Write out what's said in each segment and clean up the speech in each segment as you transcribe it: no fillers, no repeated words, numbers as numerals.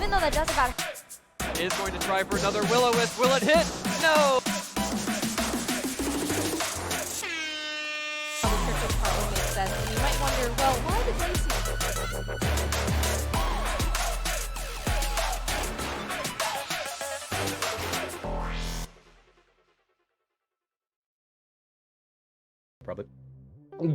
even though that does about... Is going to try for another Will-O-Wisp. Will it hit? No! The triple part would make sense, and you might wonder, well, why did Lacey... Probably.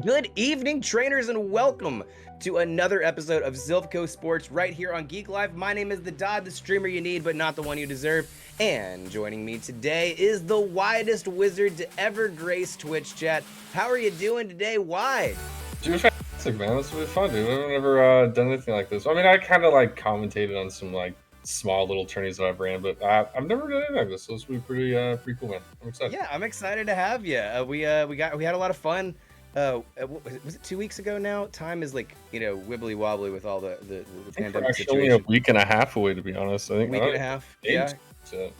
Good evening, trainers, and welcome to another episode of Silph Sports right here on Geeklife. My name is the Dodd, the streamer you need, but not the one you deserve. And joining me today is the widest wizard to ever grace Twitch chat. How are you doing today, Wide? Doing fantastic, man. This will be fun, dude. I've never done anything like this. I mean, I kind of like commentated on some like small little tourneys that I've ran, but I've never done anything like this, so this will be pretty cool, man. I'm excited. Yeah, I'm excited to have you. We had a lot of fun. Was it 2 weeks ago now? Time is like, wibbly wobbly with all the pandemic actually situation. only a week and a half away, to be honest. I think week and a half. Yeah. So.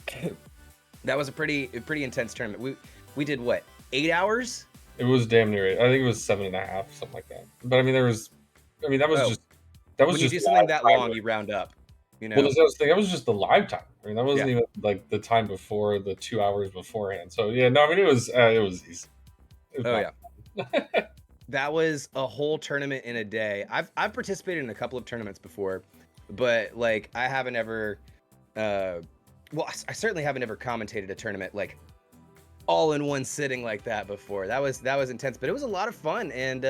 That was a pretty intense tournament. We did what, 8 hours? It was damn near it. I think it was 7.5, something like that. But I mean, that was when just you do something that long, you round up. Well, that was just the live time. I mean, that wasn't even like the time before the 2 hours beforehand. So yeah, no, I mean it was easy. That was a whole tournament in a day. I've participated in a couple of tournaments before, but like I haven't ever I certainly haven't ever commentated a tournament like all in one sitting like that before. That was intense, but it was a lot of fun, and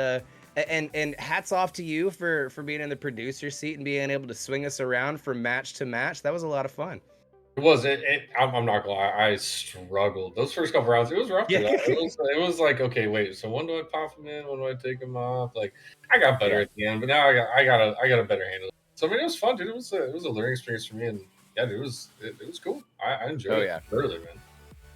hats off to you for being in the producer seat and being able to swing us around from match to match. That was a lot of fun. It was. I'm not gonna lie. I struggled those first couple rounds. It was rough. Yeah. It was like, okay, wait. So when do I pop them in? When do I take them off? Like, I got better at the end, but now I got a better handle. So I mean, it was fun, dude. It was a learning experience for me, and yeah, dude, it was cool. I enjoyed it thoroughly, man.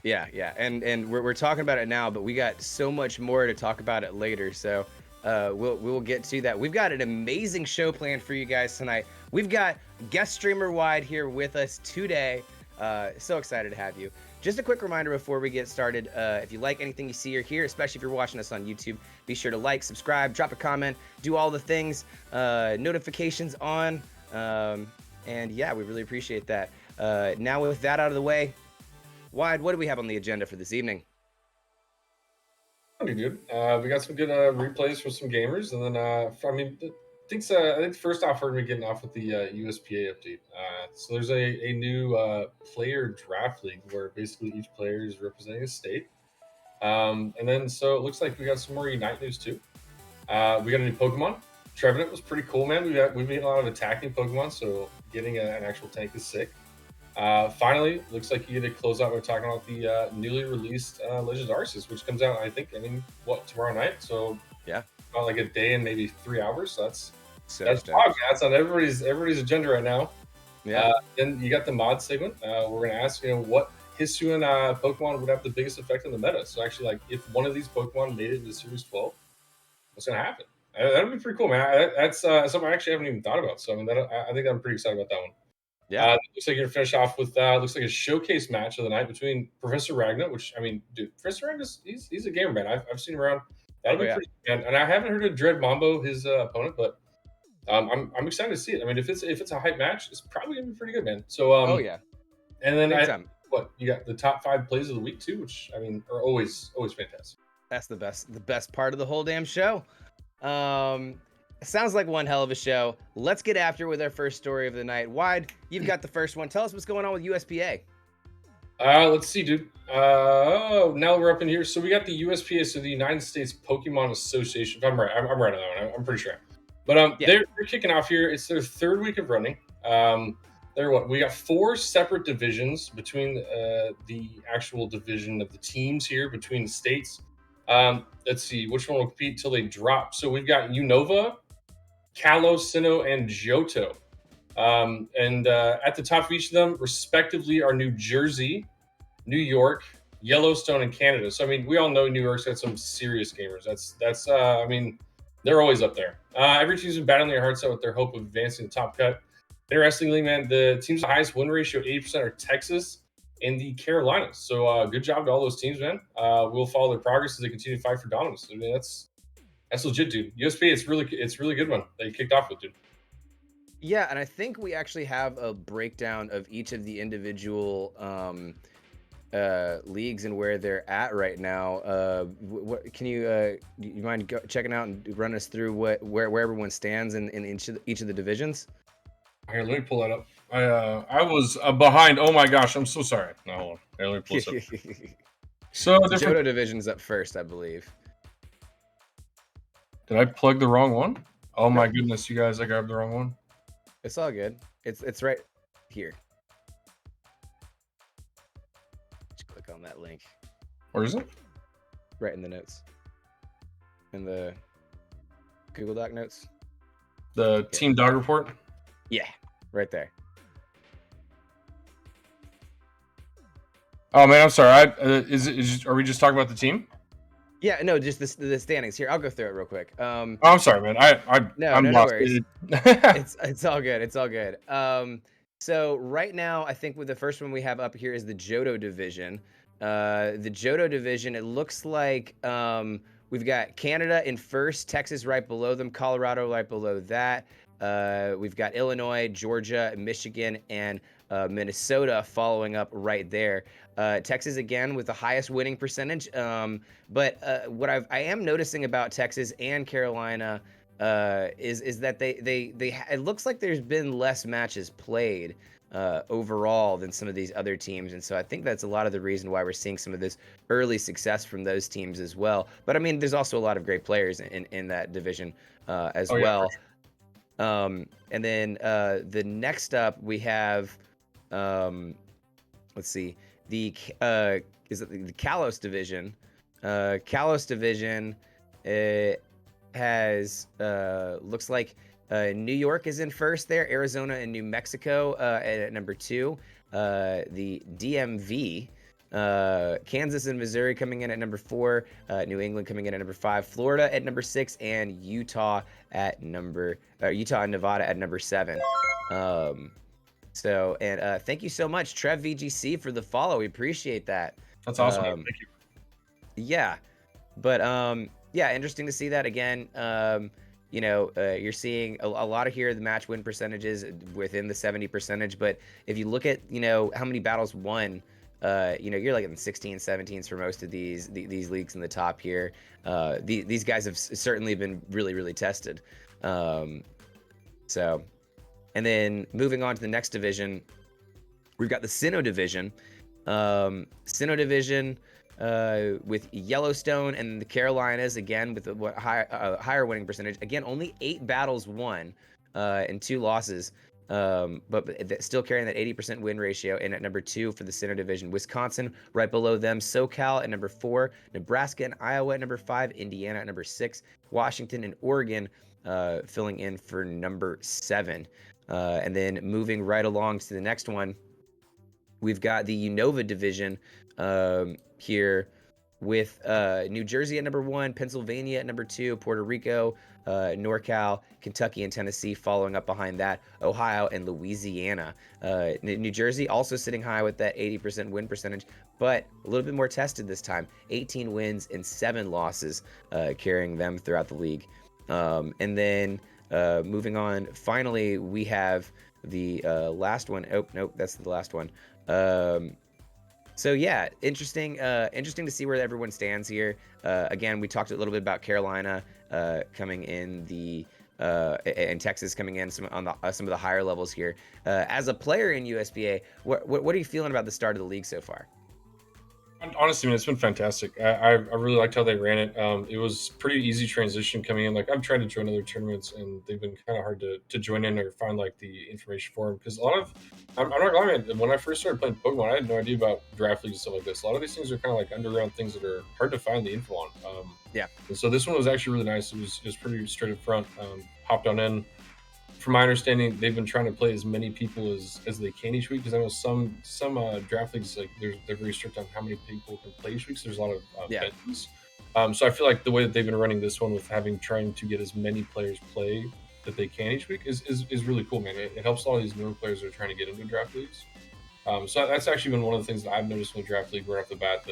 Yeah, and we're talking about it now, but we got so much more to talk about it later. So we'll get to that. We've got an amazing show planned for you guys tonight. We've got guest streamer Wide here with us today. So excited to have you. Just a quick reminder before we get started, if you like anything you see or hear, especially if you're watching us on YouTube, be sure to like, subscribe, drop a comment, do all the things, notifications on, and yeah, we really appreciate that. Now with that out of the way, Wide, what do we have on the agenda for this evening? Pretty good. We got some good replays from some gamers, and then I think first off we're gonna be getting off with the USPA update. So there's a new player draft league where basically each player is representing a state, and then so it looks like we got some more Unite news too. We got a new Pokemon. Trevenant was pretty cool, man. We've made a lot of attacking Pokemon, so getting an actual tank is sick. Finally, looks like you get to close out. We're talking about the newly released Legends Arceus, which comes out, I think, tomorrow night. So yeah, about like a day and maybe 3 hours. So that's on everybody's agenda right now. Yeah. Then you got the mod segment. We're gonna ask, what Hisuian Pokemon would have the biggest effect on the meta. So actually, like, if one of these Pokemon made it into Series 12, what's gonna happen? That would be pretty cool, man. That's something I actually haven't even thought about. So I mean, I think I'm pretty excited about that one. Yeah, looks like you're gonna finish off with looks like a showcase match of the night between Professor Ragna, which I mean, dude, Professor Ragna, he's a gamer, man. I've seen him around. That'll be pretty, and I haven't heard of Dreadmambo, his opponent, but I'm excited to see it. I mean, if it's a hype match, it's probably gonna be pretty good, man. So and then you got the top 5 plays of the week too, which I mean are always fantastic. That's the best part of the whole damn show. Sounds like one hell of a show. Let's get after it with our first story of the night. Wide, you've got the first one. Tell us what's going on with USPA. Let's see, dude. Now we're up in here. So we got the USPA, so the United States Pokemon Association. If I'm right, I'm right on that one. I'm pretty sure. But they're kicking off here. It's their 3rd week of running. We got 4 separate divisions between the actual division of the teams here between the states. Let's see which one will compete till they drop. So we've got Unova, Kalos, Sinnoh, and Johto. And at the top of each of them, respectively, are New Jersey, New York, Yellowstone, and Canada. So I mean, we all know New York's got some serious gamers. That's I mean, they're always up there. Every team's been battling their hearts out with their hope of advancing the top cut. Interestingly, man, the teams with the highest win ratio, 80%, are Texas and the Carolinas. So good job to all those teams, man. We'll follow their progress as they continue to fight for dominance. I mean, that's legit, dude. USPA, it's really good one that you kicked off with, dude. Yeah, and I think we actually have a breakdown of each of the individual leagues and where they're at right now. What can you mind checking out and run us through where everyone stands in each of the divisions? Here, let me pull that up. I was behind. Oh my gosh, I'm so sorry. No, hold on. Here, let me pull this up. So The different. Johto division's up first, I believe. Did I plug the wrong one? Oh my Nope. goodness, you guys! I grabbed the wrong one. It's all good. It's right here. Just click on that link. Where is it? Right in the notes. In the Google Doc notes. The Team Dog Report. Yeah, right there. Oh man, I'm sorry. Are we just talking about the team? Yeah, no, just the standings here. I'll go through it real quick. Oh, I'm sorry, man. I'm No lost. worries. It's all good. It's all good. So right now, I think with the first one we have up here is the Johto division. The Johto division, it looks like we've got Canada in first, Texas right below them, Colorado right below that. We've got Illinois, Georgia, Michigan, and Minnesota following up right there. Texas again with the highest winning percentage. But what I am noticing about Texas and Carolina is that they it looks like there's been less matches played overall than some of these other teams, and so I think that's a lot of the reason why we're seeing some of this early success from those teams as well. But I mean, there's also a lot of great players in that division as well. Sure. And then the next up we have, let's see, the is it the Kalos division? Kalos division has looks like New York is in first there, Arizona and New Mexico at number 2. The DMV, Kansas and Missouri coming in at number 4, New England coming in at number 5, Florida at number 6, and Utah and Nevada at number 7. So, and thank you so much, Trev VGC, for the follow. We appreciate that. That's awesome. Thank you. Yeah, but yeah, interesting to see that again. You're seeing a lot of here the match win percentages within the 70%, but if you look at how many battles won, you're like in the 16, 17s for most of these leagues in the top here. These guys have certainly been really tested. So, and then moving on to the next division, we've got the Sinnoh division. Sinnoh division with Yellowstone and the Carolinas, again with a higher winning percentage. Again, only 8 battles won and 2 losses, but still carrying that 80% win ratio. And at number 2 for the Sinnoh division, Wisconsin right below them, SoCal at number 4, Nebraska and Iowa at number 5, Indiana at number 6, Washington and Oregon filling in for number 7. And then moving right along to the next one, we've got the Unova division here with New Jersey at number 1, Pennsylvania at number 2, Puerto Rico, NorCal, Kentucky, and Tennessee following up behind that, Ohio and Louisiana. New Jersey also sitting high with that 80% win percentage, but a little bit more tested this time, 18 wins and 7 losses, carrying them throughout the league. And then moving on, finally, we have the last one. Oh, nope, that's the last one. So yeah, interesting to see where everyone stands here. Again, we talked a little bit about Carolina coming in and Texas coming in some of the higher levels here. As a player in USPA, what are you feeling about the start of the league so far? Honestly, man, it's been fantastic. I really liked how they ran it. It was pretty easy transition coming in. Like, I've tried to join other tournaments, and they've been kind of hard to join in or find like the information for them. Because a lot of, I'm not gonna lie, man, when I first started playing Pokemon, I had no idea about draft leagues and stuff like this. A lot of these things are kind of like underground things that are hard to find the info on. Yeah. And so this one was actually really nice. It was pretty straight up front. Hopped on in. From my understanding, they've been trying to play as many people as they can each week, because I know some draft leagues, like they're very strict on how many people can play each week. So there's a lot of benches. So I feel like the way that they've been running this one with trying to get as many players play that they can each week is really cool, man. It helps a lot of these newer players that are trying to get into draft leagues. So that's actually been one of the things that I've noticed in the draft league right off the bat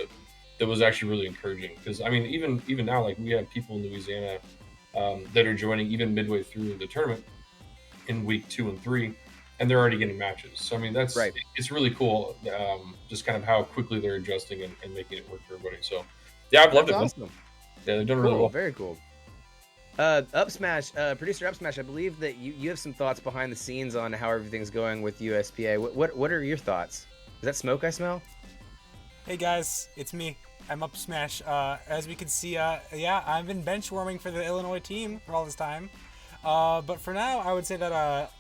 that was actually really encouraging. Because I mean, even now, like, we have people in Louisiana that are joining even midway through the tournament. in week 2 and 3, and they're already getting matches. So I mean, Right. it's really cool. Just kind of how quickly they're adjusting and making it work for everybody. So yeah, I've loved That's it. Man. awesome. Yeah, they're doing really Cool. well. Very cool. Up Smash, producer Up Smash, I believe that you have some thoughts behind the scenes on how everything's going with USPA. What are your thoughts? Is that smoke I smell? Hey guys, it's me. I'm Up Smash. As we can see, yeah, I've been bench warming for the Illinois team for all this time. But for now, I would say that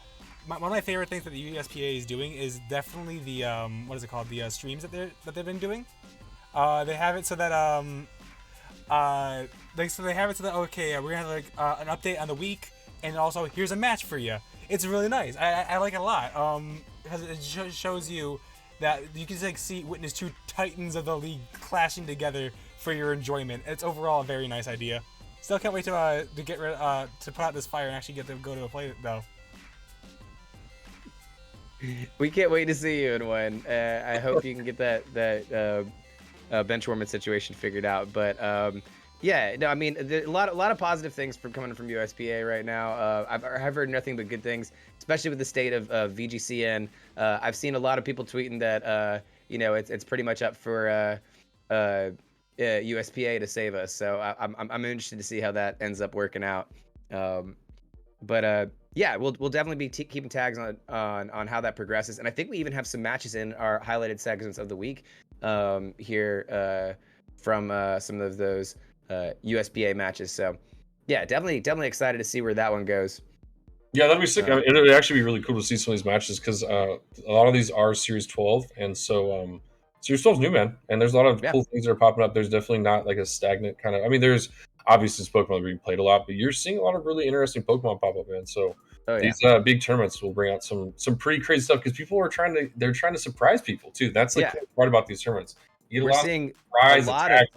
one of my favorite things that the USPA is doing is definitely the what is it called? The streams that they've been doing. They have it so that they have it so that okay, we're gonna have like an update on the week, and also here's a match for you. It's really nice. I like it a lot. Because it shows you that you can like witness two titans of the league clashing together for your enjoyment. It's overall a very nice idea. Still can't wait to get rid to put out this fire and actually get to go to a play though. We can't wait to see you in one. I hope you can get that bench warming situation figured out. But yeah, no, I mean, a lot of positive things coming from USPA right now. I've heard nothing but good things, especially with the state of VGCN. I've seen a lot of people tweeting that it's pretty much up for USPA to save us. So I'm interested to see how that ends up working out. But yeah, we'll definitely be keeping tags on how that progresses, and I think we even have some matches in our highlighted segments of the week here from some of those USPA matches. So yeah, definitely excited to see where that one goes. Yeah, that'd be sick. I mean, it'd actually be really cool to see some of these matches because a lot of these are Series 12, and so Series 12 is new, man. And there's a lot of cool things that are popping up. There's definitely not like a stagnant kind of. I mean, there's obviously Pokemon being played a lot, but you're seeing a lot of really interesting Pokemon pop up, man. So these big tournaments will bring out some pretty crazy stuff because people are trying to surprise people too. That's the cool part about these tournaments. We're seeing a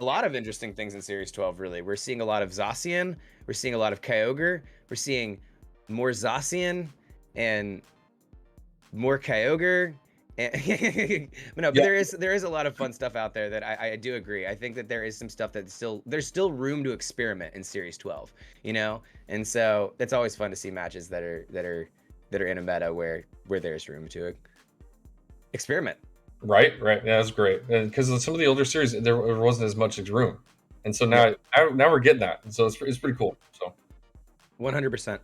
lot of interesting things in Series 12. Really, we're seeing a lot of Zacian. We're seeing a lot of Kyogre. We're seeing more Zacian and more Kyogre. But there is a lot of fun stuff out there that I do agree. I think that there is some stuff that there's still room to experiment in Series 12, and so it's always fun to see matches that are in a meta where there's room to experiment. Right. Yeah, that's great. And because some of the older series there wasn't as much room, and so now we're getting that, and so it's pretty cool. So 100%.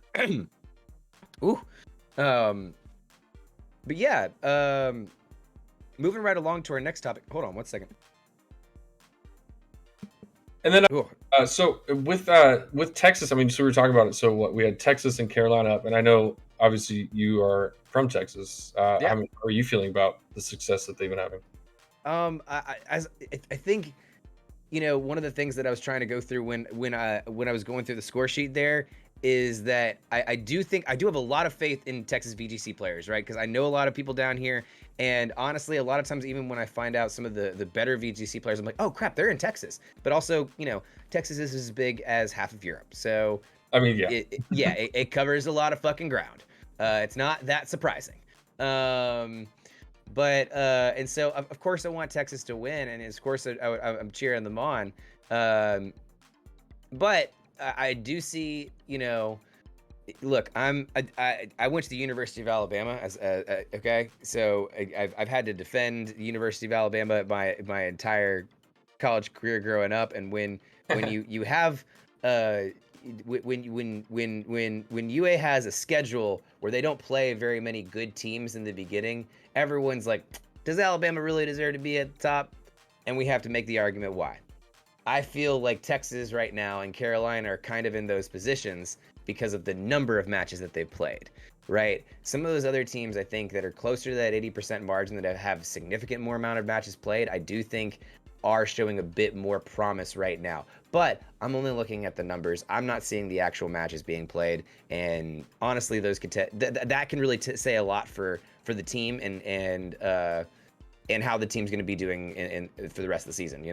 Ooh. But yeah, moving right along to our next topic. Hold on one second. And then, so with Texas, I mean, so we were talking about it. So we had Texas and Carolina up, and I know obviously you are from Texas. How are you feeling about the success that they've been having? I think, one of the things that I was trying to go through when I was going through the score sheet there is that I do have a lot of faith in Texas VGC players, right? Because I know a lot of people down here, and honestly, a lot of times, even when I find out some of the better VGC players, I'm like, oh crap, they're in Texas. But also, Texas is as big as half of Europe, so I mean, it covers a lot of fucking ground. It's not that surprising. But and so of course I want Texas to win, and of course I'm cheering them on. But I do see, look, I went to the University of Alabama as okay, so I've had to defend the University of Alabama my entire college career growing up, and when you have when UA has a schedule where they don't play very many good teams in the beginning, everyone's like, does Alabama really deserve to be at the top? And we have to make the argument why. I feel like Texas right now and Carolina are kind of in those positions because of the number of matches that they've played, right? Some of those other teams, I think, that are closer to that 80% margin, that have significant more amount of matches played, I do think are showing a bit more promise right now. But I'm only looking at the numbers. I'm not seeing the actual matches being played, and honestly, those that can really say a lot for the team and how the team's going to be doing for the rest of the season,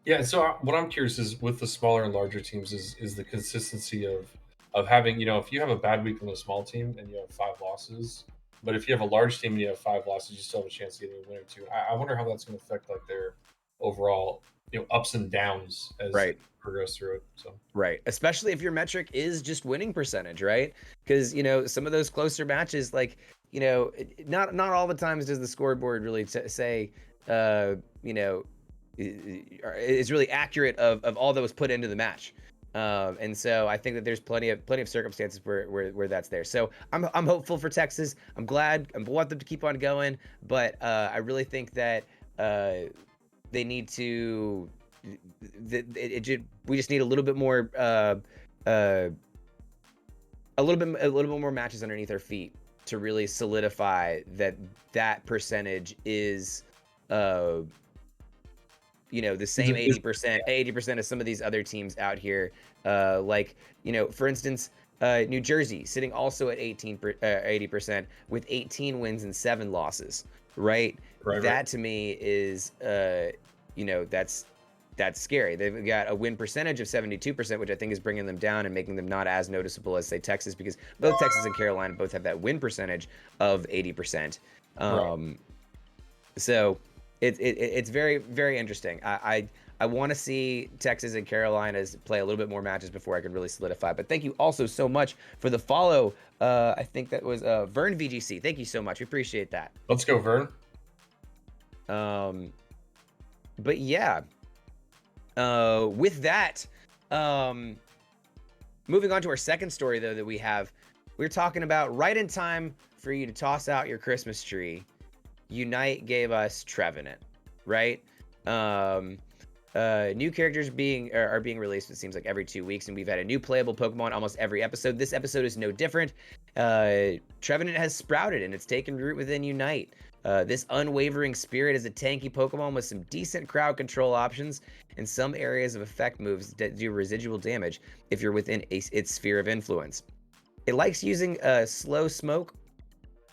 Yeah, so what I'm curious is with the smaller and larger teams is the consistency of having, if you have a bad week on a small team and you have 5 losses, but if you have a large team and you have 5 losses, you still have a chance of getting a win or two. I wonder how that's going to affect like overall, ups and downs as they Right. progress through it. So Right. Especially if your metric is just winning percentage, right? Because, some of those closer matches, like, not all the times does the scoreboard really say, is really accurate of all that was put into the match. And so I think that there's plenty of circumstances where that's there. So I'm hopeful for Texas. I'm glad. I want them to keep on going, but I really think that they need to. We just need a little bit more, a little bit more matches underneath our feet to really solidify that percentage is, the same 80% of some of these other teams out here. Like, for instance, New Jersey sitting also at 80% with 18 wins and 7 losses, right? That to me is, that's scary. They've got a win percentage of 72%, which I think is bringing them down and making them not as noticeable as, say, Texas, because both Texas and Carolina both have that win percentage of 80%. So it's very, very interesting. I want to see Texas and Carolinas play a little bit more matches before I can really solidify. But thank you also so much for the follow. I think that was Vern VGC. Thank you so much. We appreciate that. let's go, Vern. But yeah. With that, moving on to our second story, though, that we're talking about right in time for you to toss out your Christmas tree. Unite gave us Trevenant, right? New characters are being released, it seems like, every 2 weeks, and we've had a new playable Pokemon almost every episode. This episode is no different. Trevenant has sprouted, and it's taken root within Unite. This unwavering spirit is a tanky Pokemon with some decent crowd control options and some areas of effect moves that do residual damage if you're within its sphere of influence. It likes using slow smoke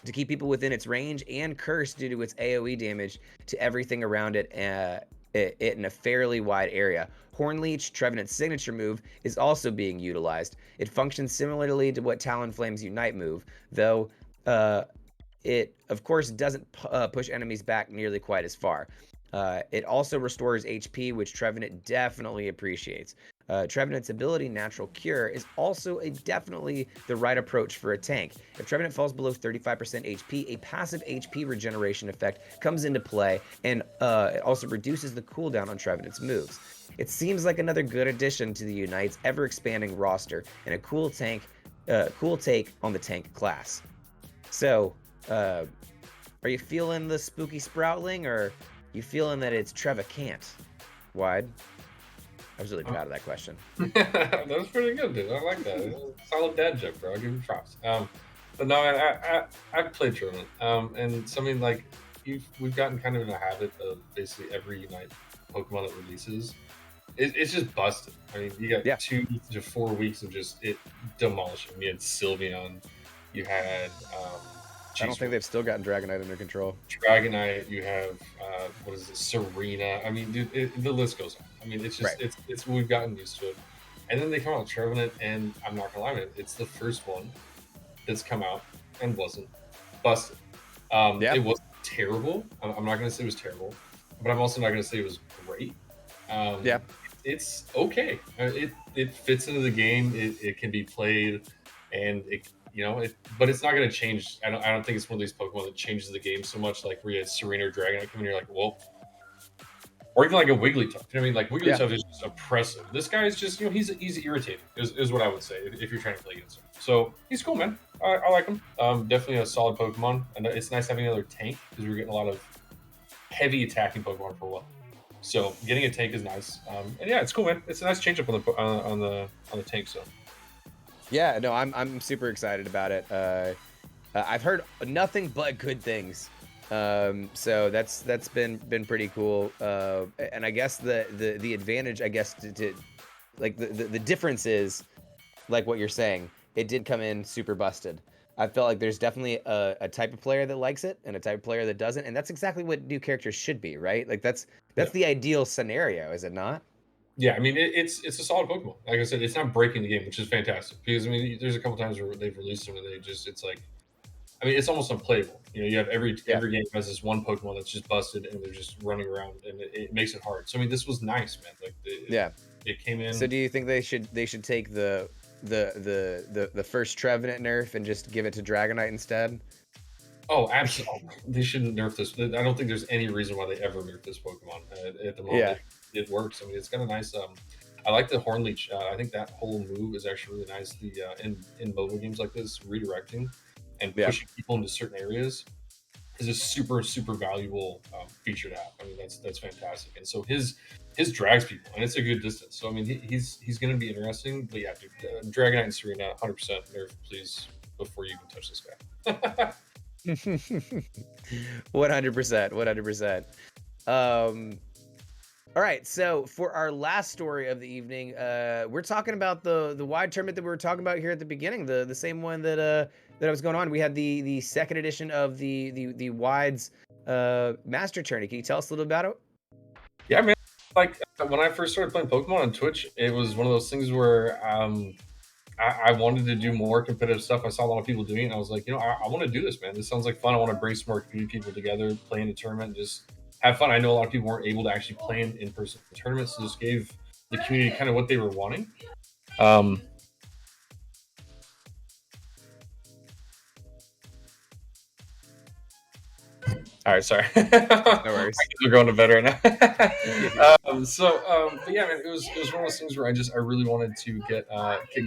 to keep people within its range, and curse due to its AoE damage to everything around it in a fairly wide area. Hornleech, Trevenant's signature move, is also being utilized. It functions similarly to what Talonflame's Unite move, though it, of course, doesn't push enemies back nearly quite as far. It also restores HP, which Trevenant definitely appreciates. Trevenant's ability, Natural Cure, is also definitely the right approach for a tank. If Trevenant falls below 35% HP, a passive HP regeneration effect comes into play, and it also reduces the cooldown on Trevenant's moves. It seems like another good addition to the Unite's ever-expanding roster, and a cool take on the tank class. So, are you feeling the spooky Sproutling, or you feeling that it's Trevacant? Wide? I was really proud of that question. That was pretty good, dude. I like that. It was a solid dad joke, bro. I'll give you props. But no, I've played Trevenant, and something like we've gotten kind of in a habit of basically every Unite Pokemon that releases, it's just busted. I mean, you got 2 to 4 weeks of just it demolishing. You had Sylveon, you had. I don't think they've still gotten Dragonite under control. Dragonite, you have what is it, Serena? I mean, dude, the list goes on. I mean, it's just it's we've gotten used to it. And then they come out with Trevenant, and I'm not gonna lie, man, it's the first one that's come out and wasn't busted. It wasn't terrible. I'm not gonna say it was terrible, but I'm also not gonna say it was great. It's okay. It fits into the game. It can be played, and but it's not going to change. I don't think it's one of these Pokemon that changes the game so much, like where you had Serena or Dragonite come in, you're like, well, or even like a Wigglytuff. You know what I mean? Like Wigglytuff is just oppressive. This guy is just, he's irritating, is what I would say if you're trying to play against him. So he's cool, man. I like him. Definitely a solid Pokemon, and it's nice having another tank because we're getting a lot of heavy attacking Pokemon for a while. So getting a tank is nice. And yeah, it's cool, man. It's a nice change up on the tank. So. Yeah, no, I'm super excited about it. I've heard nothing but good things, so that's been pretty cool. And I guess the advantage, I guess, to like the difference is, like what you're saying, it did come in super busted. I felt like there's definitely a type of player that likes it and a type of player that doesn't, and that's exactly what new characters should be, right? Like that's the ideal scenario, is it not? Yeah, I mean it's a solid Pokemon. Like I said, it's not breaking the game, which is fantastic. Because I mean, there's a couple times where they've released them and it's like, I mean, it's almost unplayable. You know, you have every Yeah. game has this one Pokemon that's just busted and they're just running around, and it makes it hard. So I mean, this was nice, man. Like, it came in. So do you think they should take the first Trevenant nerf and just give it to Dragonite instead? Oh, absolutely. They shouldn't nerf this. I don't think there's any reason why they ever nerf this Pokemon. At the moment, it works. I mean, it's got a nice. I like the Horn Leech. I think that whole move is actually really nice. The in mobile games like this, redirecting and pushing people into certain areas is a super valuable feature to have. I mean, that's fantastic. And so his drags people, and it's a good distance. So I mean, he's going to be interesting. But yeah, dude, Dragonite and Serena, 100% nerf, please, before you can touch this guy. 100%. All right, so for our last story of the evening, we're talking about the wide tournament that we were talking about here at the beginning, the same one that was going on. We had the second edition of the wides master tourney. Can you tell us a little about it? Yeah, man. Like when I first started playing Pokemon on Twitch, it was one of those things where I wanted to do more competitive stuff. I saw a lot of people doing it, and I was like, I want to do this, man. This sounds like fun. I want to bring some more community people together, play in a tournament, just have fun. I know a lot of people weren't able to actually play in person tournaments, so this gave the community kind of what they were wanting. All right, sorry. No worries. We're going to bed right now. But yeah, man, it was one of those things where I really wanted to get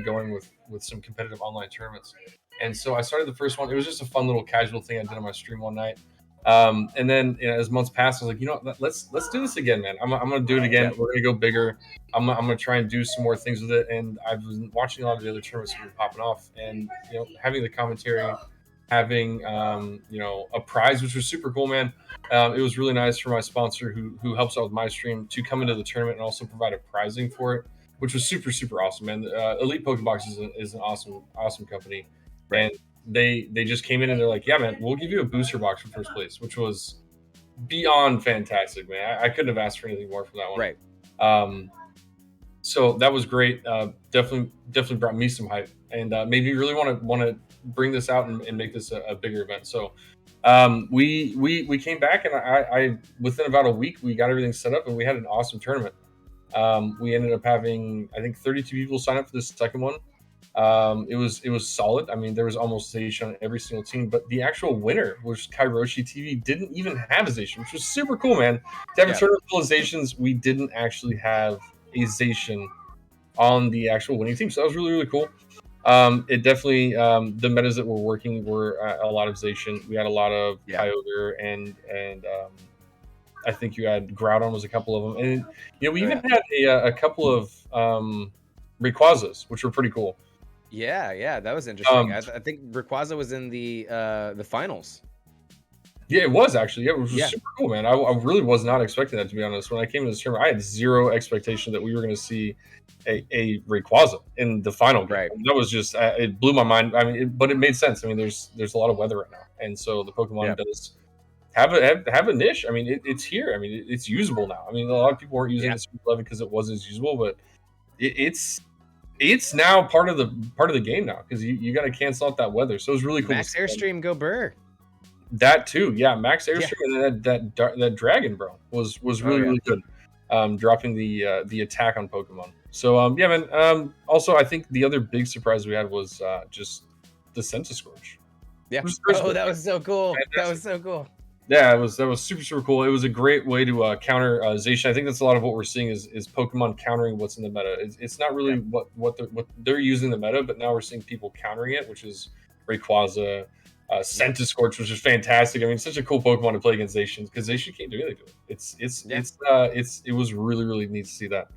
going with some competitive online tournaments, and so I started the first one. It was just a fun little casual thing I did on my stream one night, and then as months passed, I was like, let's do this again, man. I'm gonna do it again. We're gonna go bigger. I'm gonna try and do some more things with it, and I've been watching a lot of the other tournaments that have been popping off, and having the commentary. Having a prize, which was super cool, man. It was really nice for my sponsor who helps out with my stream to come into the tournament and also provide a prizing for it, which was super awesome, man. Elite Pokebox is an awesome company, and they just came in and they're like, yeah, man, we'll give you a booster box for first place, which was beyond fantastic, man. I couldn't have asked for anything more from that one. Right. So that was great. Definitely brought me some hype, and made me really want to bring this out and make this a bigger event. So we came back, and I within about a week we got everything set up, and we had an awesome tournament. We ended up having, I think, 32 people sign up for this second one. It was solid. I mean, there was almost Zacian on every single team, but the actual winner, which Kairoshi TV, didn't even have a Zacian, which was super cool, man. To have a tournament full of Zacians, we didn't actually have a Zacian on the actual winning team, so that was really cool. It definitely the metas that were working were a lot of Zacian. We had a lot of Kyogre and I think you had Groudon was a couple of them, and we even had a couple of Rayquazas, which were pretty cool. Yeah, that was interesting. I think Rayquaza was in the finals. Yeah, it was actually. Yeah, it was super cool, man. I really was not expecting that, to be honest. When I came to this tournament, I had zero expectation that we were going to see a Rayquaza in the final game. Right. That was just it blew my mind. I mean, but it made sense. I mean, there's a lot of weather right now, and so the Pokemon does have a niche. I mean, it's here. I mean, it's usable now. I mean, a lot of people weren't using it in 11 because it wasn't as usable, but it's now part of the game now because you got to cancel out that weather. So it was really cool. Max Airstream, go Burr. That too, yeah. Max Airstream and that dragon, bro, was really good. Dropping the attack on Pokemon. So yeah, man. Also, I think the other big surprise we had was just the Centiskorch. Yeah. Oh, that was so cool. Fantastic. That was so cool. Yeah, that was super cool. It was a great way to counter Zacian. I think that's a lot of what we're seeing is Pokemon countering what's in the meta. It's not really what they're using the meta, but now we're seeing people countering it, which is Rayquaza. Centiskorch, which is fantastic. I mean, it's such a cool Pokemon to play against Zacian because Zacian can't do anything to it. It was really neat to see that.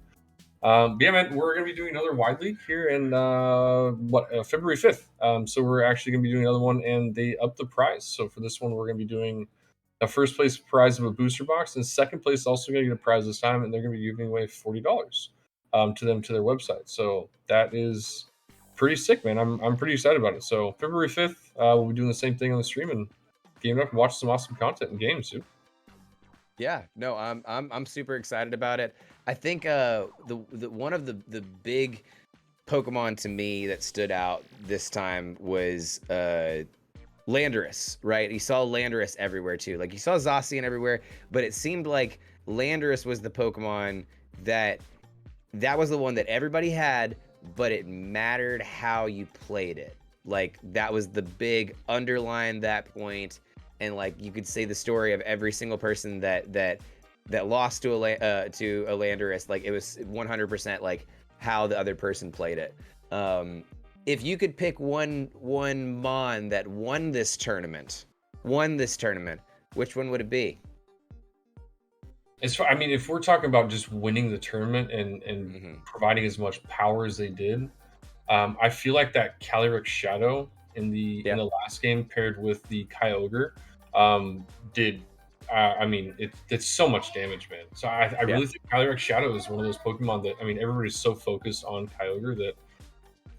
But yeah, man, we're gonna be doing another wide league here in February 5th. So we're actually gonna be doing another one, and they upped the prize. So for this one, we're gonna be doing a first place prize of a booster box, and second place also gonna get a prize this time, and they're gonna be giving away $40 to their website. So that is pretty sick, man. I'm pretty excited about it. So February 5th, we'll be doing the same thing on the stream and game up and watch some awesome content and games, dude. Yeah, no, I'm super excited about it. I think the one of the big Pokemon to me that stood out this time was Landorus, right? You saw Landorus everywhere too. Like you saw Zacian everywhere, but it seemed like Landorus was the Pokemon that was the one that everybody had, but it mattered how you played it. Like that was the big underline that point, and like you could say the story of every single person that lost to a Landorus. Like it was 100% like how the other person played it. If you could pick one Mon that won this tournament, which one would it be? I mean, if we're talking about just winning the tournament and providing as much power as they did, I feel like that Calyrex Shadow in the last game paired with the Kyogre did. I mean, it did so much damage, man. So I really think Calyrex Shadow is one of those Pokemon that, I mean, everybody's so focused on Kyogre that,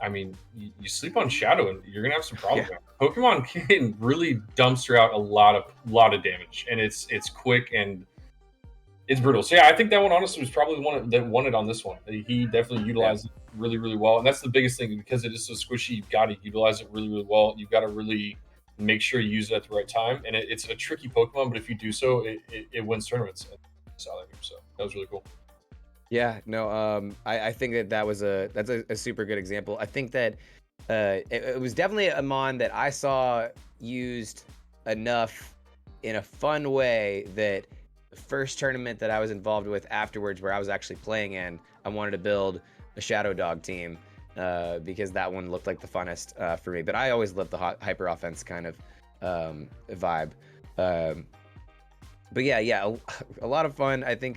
I mean, you sleep on Shadow and you're gonna have some problems. Yeah. Pokemon can really dumpster out a lot of damage, and it's quick and it's brutal. So yeah, I think that one honestly was probably the one that won it on this one. He definitely utilized it really, really well, and that's the biggest thing because it is so squishy. You've got to utilize it really, really well. You've got to really make sure you use it at the right time, and it's a tricky Pokemon, but if you do so, it wins tournaments. So that was really cool. Yeah, no, I think that's a super good example. I think that it was definitely a Mon that I saw used enough in a fun way that the first tournament that I was involved with afterwards, where I was actually playing in, I wanted to build a Shadow Dog team because that one looked like the funnest for me. But I always loved the hyper offense kind of vibe. But yeah, a lot of fun. I think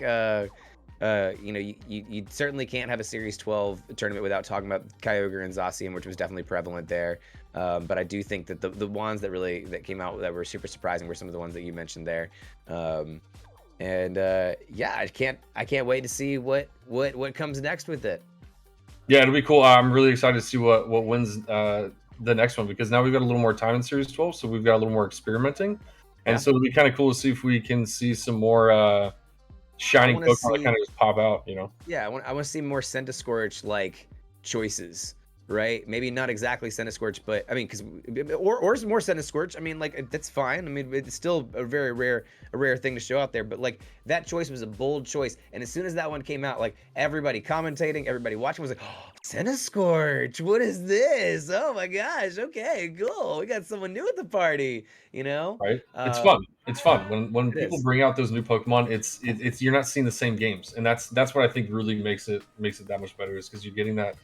you certainly can't have a Series 12 tournament without talking about Kyogre and Zacian, which was definitely prevalent there. But I do think that the ones that came out that were super surprising were some of the ones that you mentioned there. Yeah, I can't wait to see what comes next with it. Yeah, it'll be cool. I'm really excited to see what wins the next one, because now we've got a little more time in Series 12, so we've got a little more experimenting, and so it'll be kind of cool to see if we can see some more shining Pokemon that kind of just pop out, you know? Yeah, I want to see more Centiskorch like choices, right? Maybe not exactly Centiskorch, but I mean, or more Centiskorch. I mean, like that's fine. I mean, it's still a very rare thing to show out there. But like that choice was a bold choice, and as soon as that one came out, like everybody commentating, everybody watching was like, oh, Centiskorch, what is this? Oh my gosh, okay, cool. We got someone new at the party, you know? Right? It's fun. It's fun when people bring out those new Pokemon. It's you're not seeing the same games, and that's what I think really makes it that much better, is because you're getting that.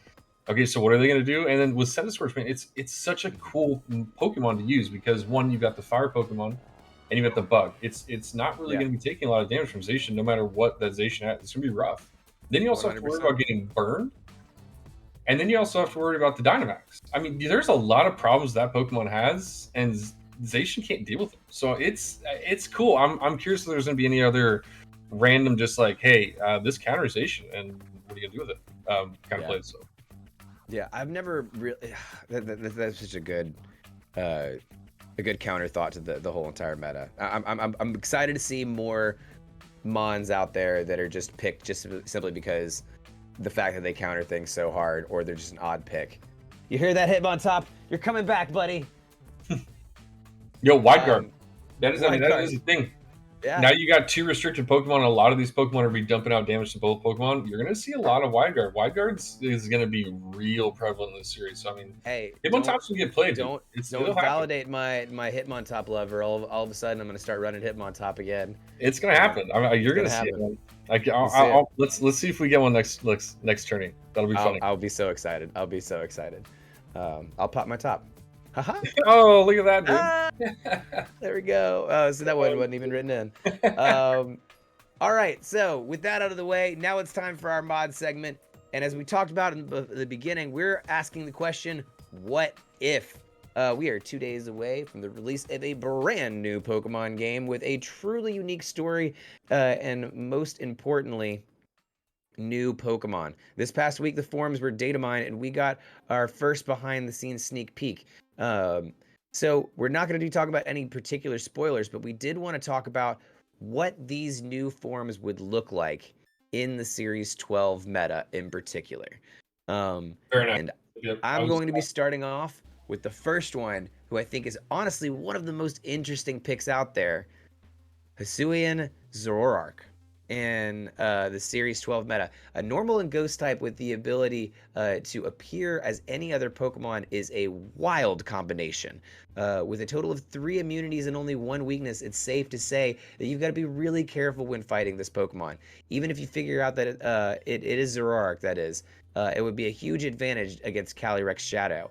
Okay, so what are they going to do? And then with Centiskorch, man, it's such a cool Pokemon to use, because one, you've got the Fire Pokemon, and you've got the Bug. It's not really going to be taking a lot of damage from Zacian, no matter what that Zacian has. It's going to be rough. Then you also 100%. Have to worry about getting burned, and then you also have to worry about the Dynamax. I mean, there's a lot of problems that Pokemon has, and Zacian can't deal with them. So it's cool. I'm curious if there's going to be any other random, just like, hey, this counters Zacian, and what are you going to do with it? Kind of play. So. Yeah, I've never really. That's such a good counter thought to the whole entire meta. I'm excited to see more Mons out there that are just picked just simply because the fact that they counter things so hard, or they're just an odd pick. You hear that, Hitmontop? You're coming back, buddy. Yo, Wide Guard. That is the thing. Yeah. Now you got 2 restricted Pokemon, and a lot of these Pokemon are be dumping out damage to both Pokemon. You're going to see a lot of Wide Guard. Wide Guard is going to be real prevalent in this series. So, I mean, hey, Hitmontop's going to get played. Don't validate my Hitmontop love, or all of a sudden I'm going to start running Hitmontop again. It's going to happen. You're going to see it. Like, let's see if we get one next tourney. That'll be funny. I'll be so excited. I'll pop my top. Haha. Oh, look at that, dude. There we go. So that one wasn't even written in. All right, so with that out of the way, now it's time for our mod segment. And as we talked about in the beginning, we're asking the question, what if? We are 2 days away from the release of a brand new Pokemon game with a truly unique story, and most importantly, new Pokemon. This past week, the forums were data mined, and we got our first behind-the-scenes sneak peek. So we're not going to talk about any particular spoilers, but we did want to talk about what these new forms would look like in the Series 12 meta in particular. Fair enough. And I'm going to be starting off with the first one, who I think is honestly one of the most interesting picks out there, Hisuian Zoroark in the Series 12 meta. A normal and ghost type with the ability to appear as any other Pokemon is a wild combination. With a total of 3 immunities and only 1 weakness, it's safe to say that you've got to be really careful when fighting this Pokemon. Even if you figure out that it is Zoroark, that is, it would be a huge advantage against Calyrex Shadow.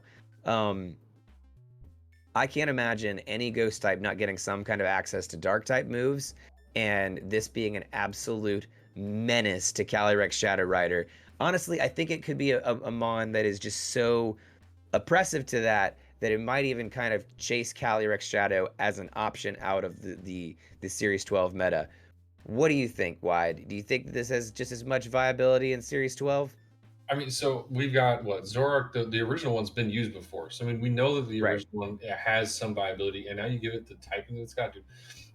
I can't imagine any ghost type not getting some kind of access to dark type moves, and this being an absolute menace to Calyrex Shadow Rider. Honestly, I think it could be a mon that is just so oppressive to that it might even kind of chase Calyrex Shadow as an option out of the Series 12 meta. What do you think, Wide? Do you think this has just as much viability in Series 12? I mean, so we've got what Zoroark, the original one's been used before. So I mean, we know that the Right. original one has some viability, and now you give it the typing that it's got. Dude,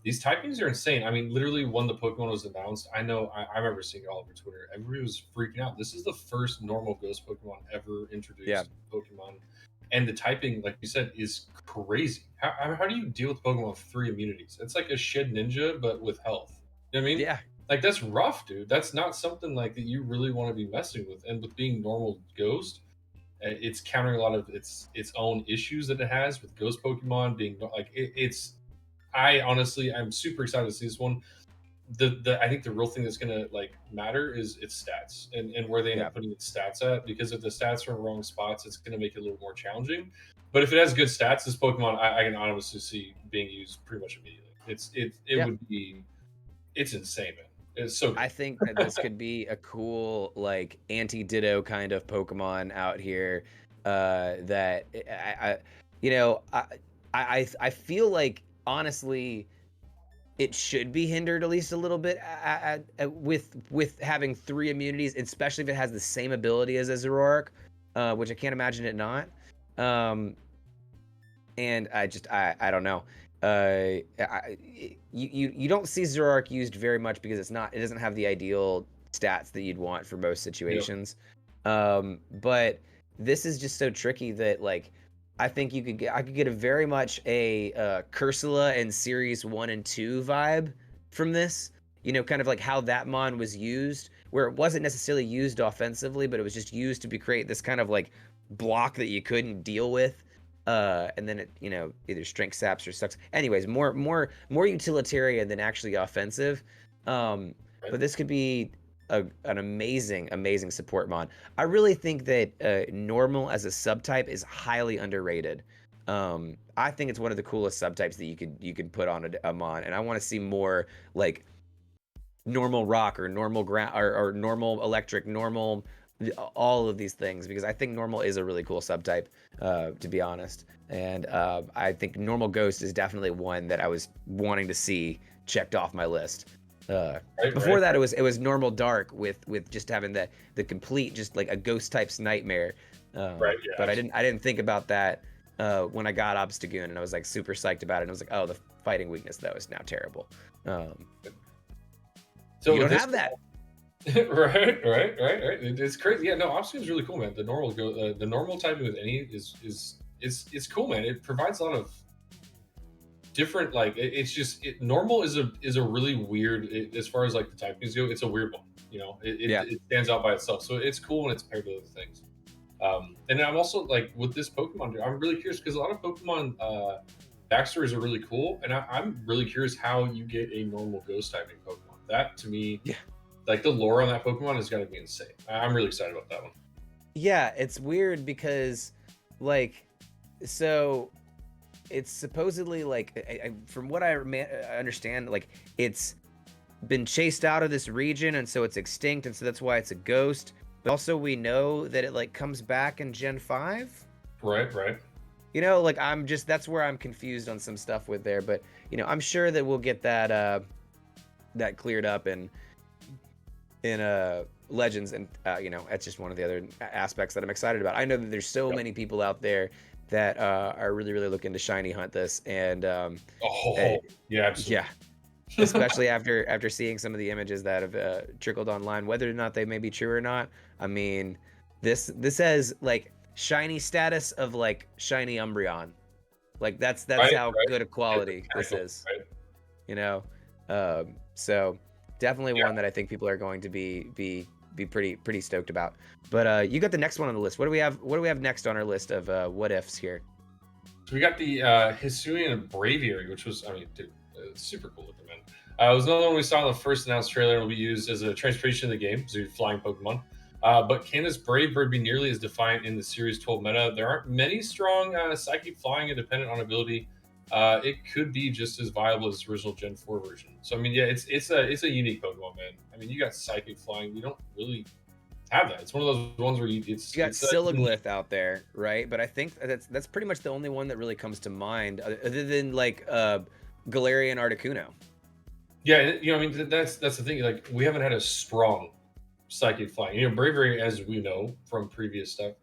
these typings are insane. I mean, literally, when the Pokemon was announced, I know I remember seeing it all over Twitter. Everybody was freaking out. This is the first normal Ghost Pokemon ever introduced Yeah. to Pokemon, and the typing, like you said, is crazy. How do you deal with Pokemon with 3 immunities? It's like a Shed Ninja, but with health. You know what I mean? Yeah. Like that's rough, dude. That's not something like that you really want to be messing with. And with being normal ghost, it's countering a lot of its own issues that it has with ghost Pokemon being like it's. I honestly, I'm super excited to see this one. The I think the real thing that's gonna like matter is its stats and where they end Yeah. up putting its stats at. Because if the stats are in wrong spots, it's gonna make it a little more challenging. But if it has good stats, this Pokemon I can honestly see being used pretty much immediately. It Yeah. would be. It's insane, man. It's so good. I think that this could be a cool, like, anti-Ditto kind of Pokemon out here. That I feel like honestly, it should be hindered at least a little bit with having 3 immunities, especially if it has the same ability as a Zoroark, which I can't imagine it not. And I don't know. You don't see Zoroark used very much because it doesn't have the ideal stats that you'd want for most situations. But this is just so tricky that like I think I could get a very much a Cursula in Series 1 and 2 vibe from this. You know, kind of like how that mon was used, where it wasn't necessarily used offensively, but it was just used to create this kind of like block that you couldn't deal with. And then it, either strength saps or sucks. Anyways, more utilitarian than actually offensive. But this could be an amazing support mon. I really think that normal as a subtype is highly underrated. I think it's one of the coolest subtypes that you could put on a mon, and I want to see more like normal rock or normal ground or normal electric, normal all of these things, because I think normal is a really cool subtype, to be honest. And I think normal ghost is definitely one that I was wanting to see checked off my list. Before that, it was normal dark with just having the complete just like a ghost type's nightmare. Right. Yeah. But I didn't think about that when I got Obstagoon, and I was like super psyched about it. And I was like, oh, the fighting weakness though is now terrible. So you don't have that. right. It's crazy. Yeah, no, Obstagoon is really cool, man. The normal typing with any is cool, man. It provides a lot of different normal is a really weird as far as like the typings go. It's a weird one, it stands out by itself, so it's cool when it's paired with other things. And I'm also like with this Pokemon, I'm really curious because a lot of Pokemon backstories are really cool, and I'm really curious how you get a normal ghost typing Pokemon. That to me, like the lore on that Pokemon has got to be insane. I'm really excited about that one. Yeah, it's weird because like so it's supposedly like from what I understand, like it's been chased out of this region, and so it's extinct, and so that's why it's a ghost. But also we know that it like comes back in Gen 5. Right. Like that's where I'm confused on some stuff with there, but I'm sure that we'll get that that cleared up in Legends, and that's just one of the other aspects that I'm excited about. I know that there's so many people out there that are really looking to shiny hunt this, and yeah, especially after seeing some of the images that have trickled online, whether or not they may be true or not. I mean, this has like shiny status of like shiny Umbreon. Like that's Right, how right. good a quality this Technical, is. right? You know, so definitely Yeah. one that I think people are going to be pretty stoked about. But you got the next one on the list. What do we have? What do we have next on our list of what ifs here? So we got the Hisuian Braviary, which was, I mean, dude, super cool looking, man. It was another one we saw in the first announced trailer. It'll be used as a transportation in the game, so flying Pokemon. But can this Brave Bird be nearly as defiant in the Series 12 meta? There aren't many strong Psychic flying and dependent on ability. It could be just as viable as the original Gen 4 version. So I mean, yeah, it's a unique Pokemon, man. I mean, you got Psychic flying. You don't really have that. It's one of those ones where You got it's Silph out there, right? But I think that's pretty much the only one that really comes to mind, other than like Galarian Articuno. Yeah, you know, I mean, that's the thing. Like, we haven't had a strong Psychic flying. You know, Bravery, as we know from previous stuff,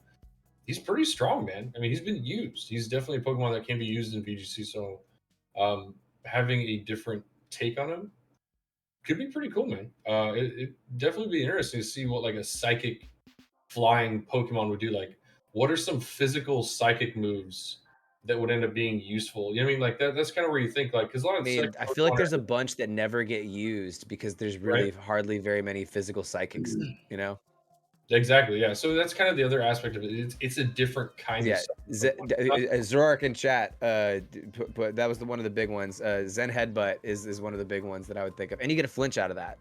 he's pretty strong, man. I mean, he's been used. He's definitely a Pokemon that can be used in VGC. So, having a different take on him could be pretty cool, man. It definitely be interesting to see what like a Psychic flying Pokemon would do. Like, what are some physical Psychic moves that would end up being useful? You know what I mean? Like that's kind of where you think, like, because a lot I of mean, Psychic I feel like Pokemon there's a are, bunch that never get used because there's right? really hardly very many physical psychics, you know? Exactly. Yeah. So that's kind of the other aspect of it. It's a different kind of Yeah, stuff. Not- Zoroark in chat, but that was one of the big ones. Zen Headbutt is one of the big ones that I would think of, and you get a flinch out of that.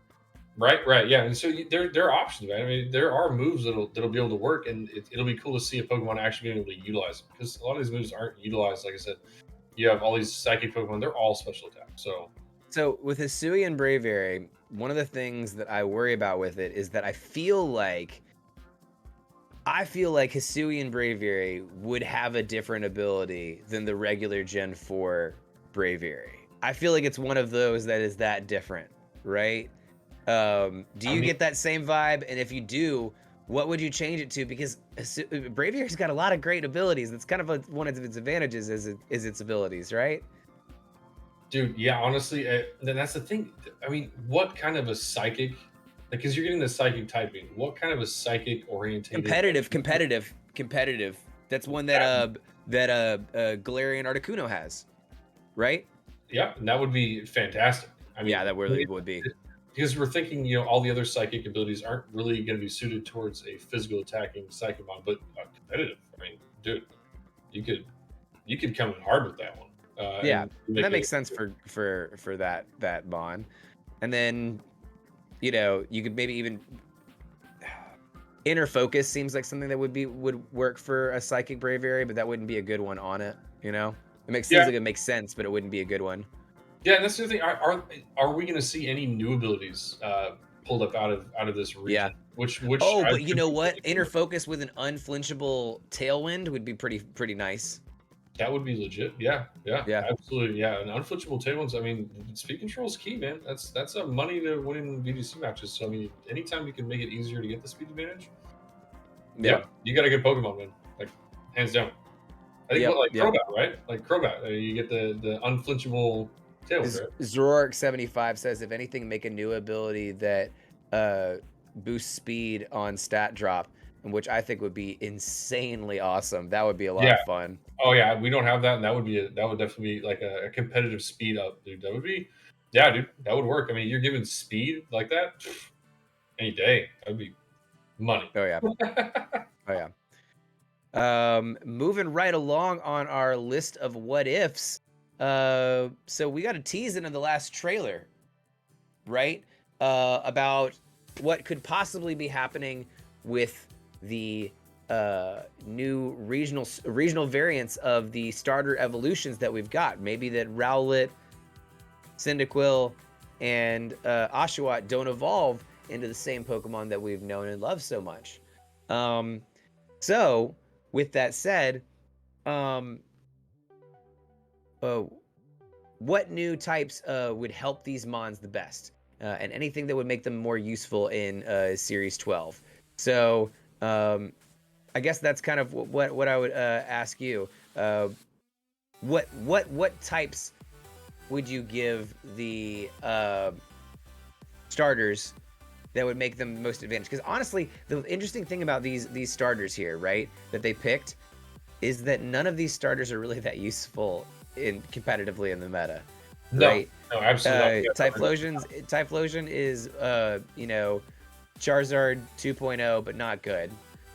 Right. Right. Yeah. And so there are options, man. I mean, there are moves that'll be able to work, and it'll be cool to see a Pokemon actually being able to utilize them because a lot of these moves aren't utilized. Like I said, you have all these Psychic Pokemon; they're all special attack. So with Hisuian Braviary, one of the things that I worry about with it is that I feel like Hisuian Braviary would have a different ability than the regular Gen 4 Braviary. I feel like it's one of those that is that different, right? Do you get that same vibe? And if you do, what would you change it to? Because Braviary's got a lot of great abilities. That's kind of one of its advantages is its abilities, right? Dude, yeah, honestly, then that's the thing. I mean, what kind of a Psychic? Like, because you're getting the Psychic typing. What kind of a Psychic orientated? Competitive. That's one that Galarian Articuno has, right? Yeah, and that would be fantastic. I mean, Yeah, that really would be. Because we're thinking, you know, all the other Psychic abilities aren't really going to be suited towards a physical attacking Psychomon, but competitive. I mean, dude, you could come in hard with that one. Yeah, that makes sense for that bond. And then, you know, you could maybe even Inner Focus seems like something that would work for a Psychic Braviary, but that wouldn't be a good one on it. You know, seems like it makes sense, but it wouldn't be a good one. Yeah, and that's the thing. Are we going to see any new abilities pulled up out of this region? Yeah. Which but you know what? Inner Focus with an unflinchable Tailwind would be pretty nice. That would be legit. Yeah, absolutely. Yeah, an unflinchable Tailwinds. I mean, speed control is key, man. That's a money to winning VGC matches. So I mean, anytime you can make it easier to get the speed advantage, yeah, you got a good Pokemon, man. Like hands down. I think Crobat, right? Like Crobat, you get the unflinchable Tailwind. Right? Zoroark 75 says, if anything, make a new ability that boosts speed on stat drop, which I think would be insanely awesome. That would be a lot of fun. Oh yeah, we don't have that, and that would definitely be like a competitive speed up, dude. That would be, yeah, dude, that would work. I mean, you're giving speed like that any day. That would be money. Oh yeah. Moving right along on our list of what ifs. So we got a tease into the last trailer, right? About what could possibly be happening with the new regional variants of the starter evolutions that we've got. Maybe that Rowlet, Cyndaquil, and Oshawott don't evolve into the same Pokemon that we've known and loved so much. So with that said, what new types would help these mons the best, and anything that would make them more useful in Series 12. So I guess that's kind of what I would ask you. What types would you give the starters that would make them most advantaged. Because honestly, the interesting thing about these starters here, right, that they picked, is that none of these starters are really that useful competitively in the meta, No, right? no, absolutely not. Typhlosion is you know, Charizard 2.0, but not good.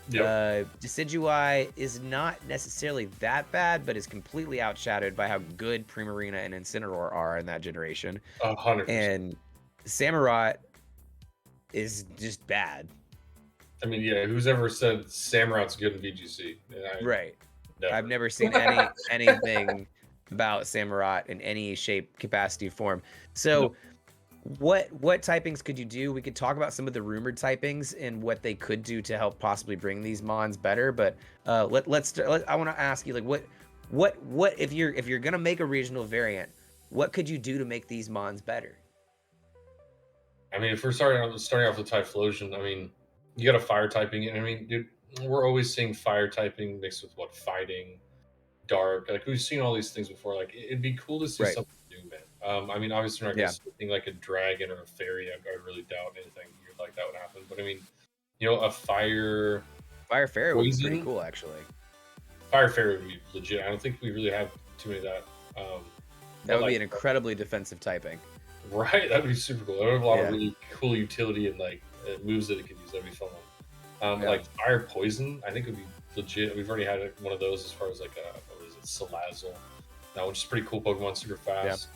Yep. Decidueye is not necessarily that bad, but is completely outshadowed by how good Primarina and Incineroar are in that generation. 100%. And Samurott is just bad. I mean, yeah, who's ever said Samurot's good in VGC? Right. Never. I've never seen anything about Samurott in any shape, capacity, form. So what typings could you do? We could talk about some of the rumored typings and what they could do to help possibly bring these mons better. But I want to ask you, like, what if you're gonna make a regional variant, what could you do to make these mons better? I mean, if we're starting off with Typhlosion, I mean, you got a fire typing. I mean, dude, we're always seeing fire typing mixed with fighting, dark. Like we've seen all these things before. Like it'd be cool to see Right. something new, man. I mean, obviously, we're not going to see anything like a dragon or a fairy. I really doubt anything weird like that would happen. But I mean, you know, a fire fairy would be pretty poison? cool, actually. Fire fairy would be legit. I don't think we really have too many of that. That would be an incredibly defensive typing. Right, that'd be super cool. There would have a lot Yeah. of really cool utility and like moves that it could use. That'd be fun. Yeah. Like fire poison, I think would be legit. We've already had one of those as far as like what is it, Salazzle, which is a pretty cool Pokemon, super fast.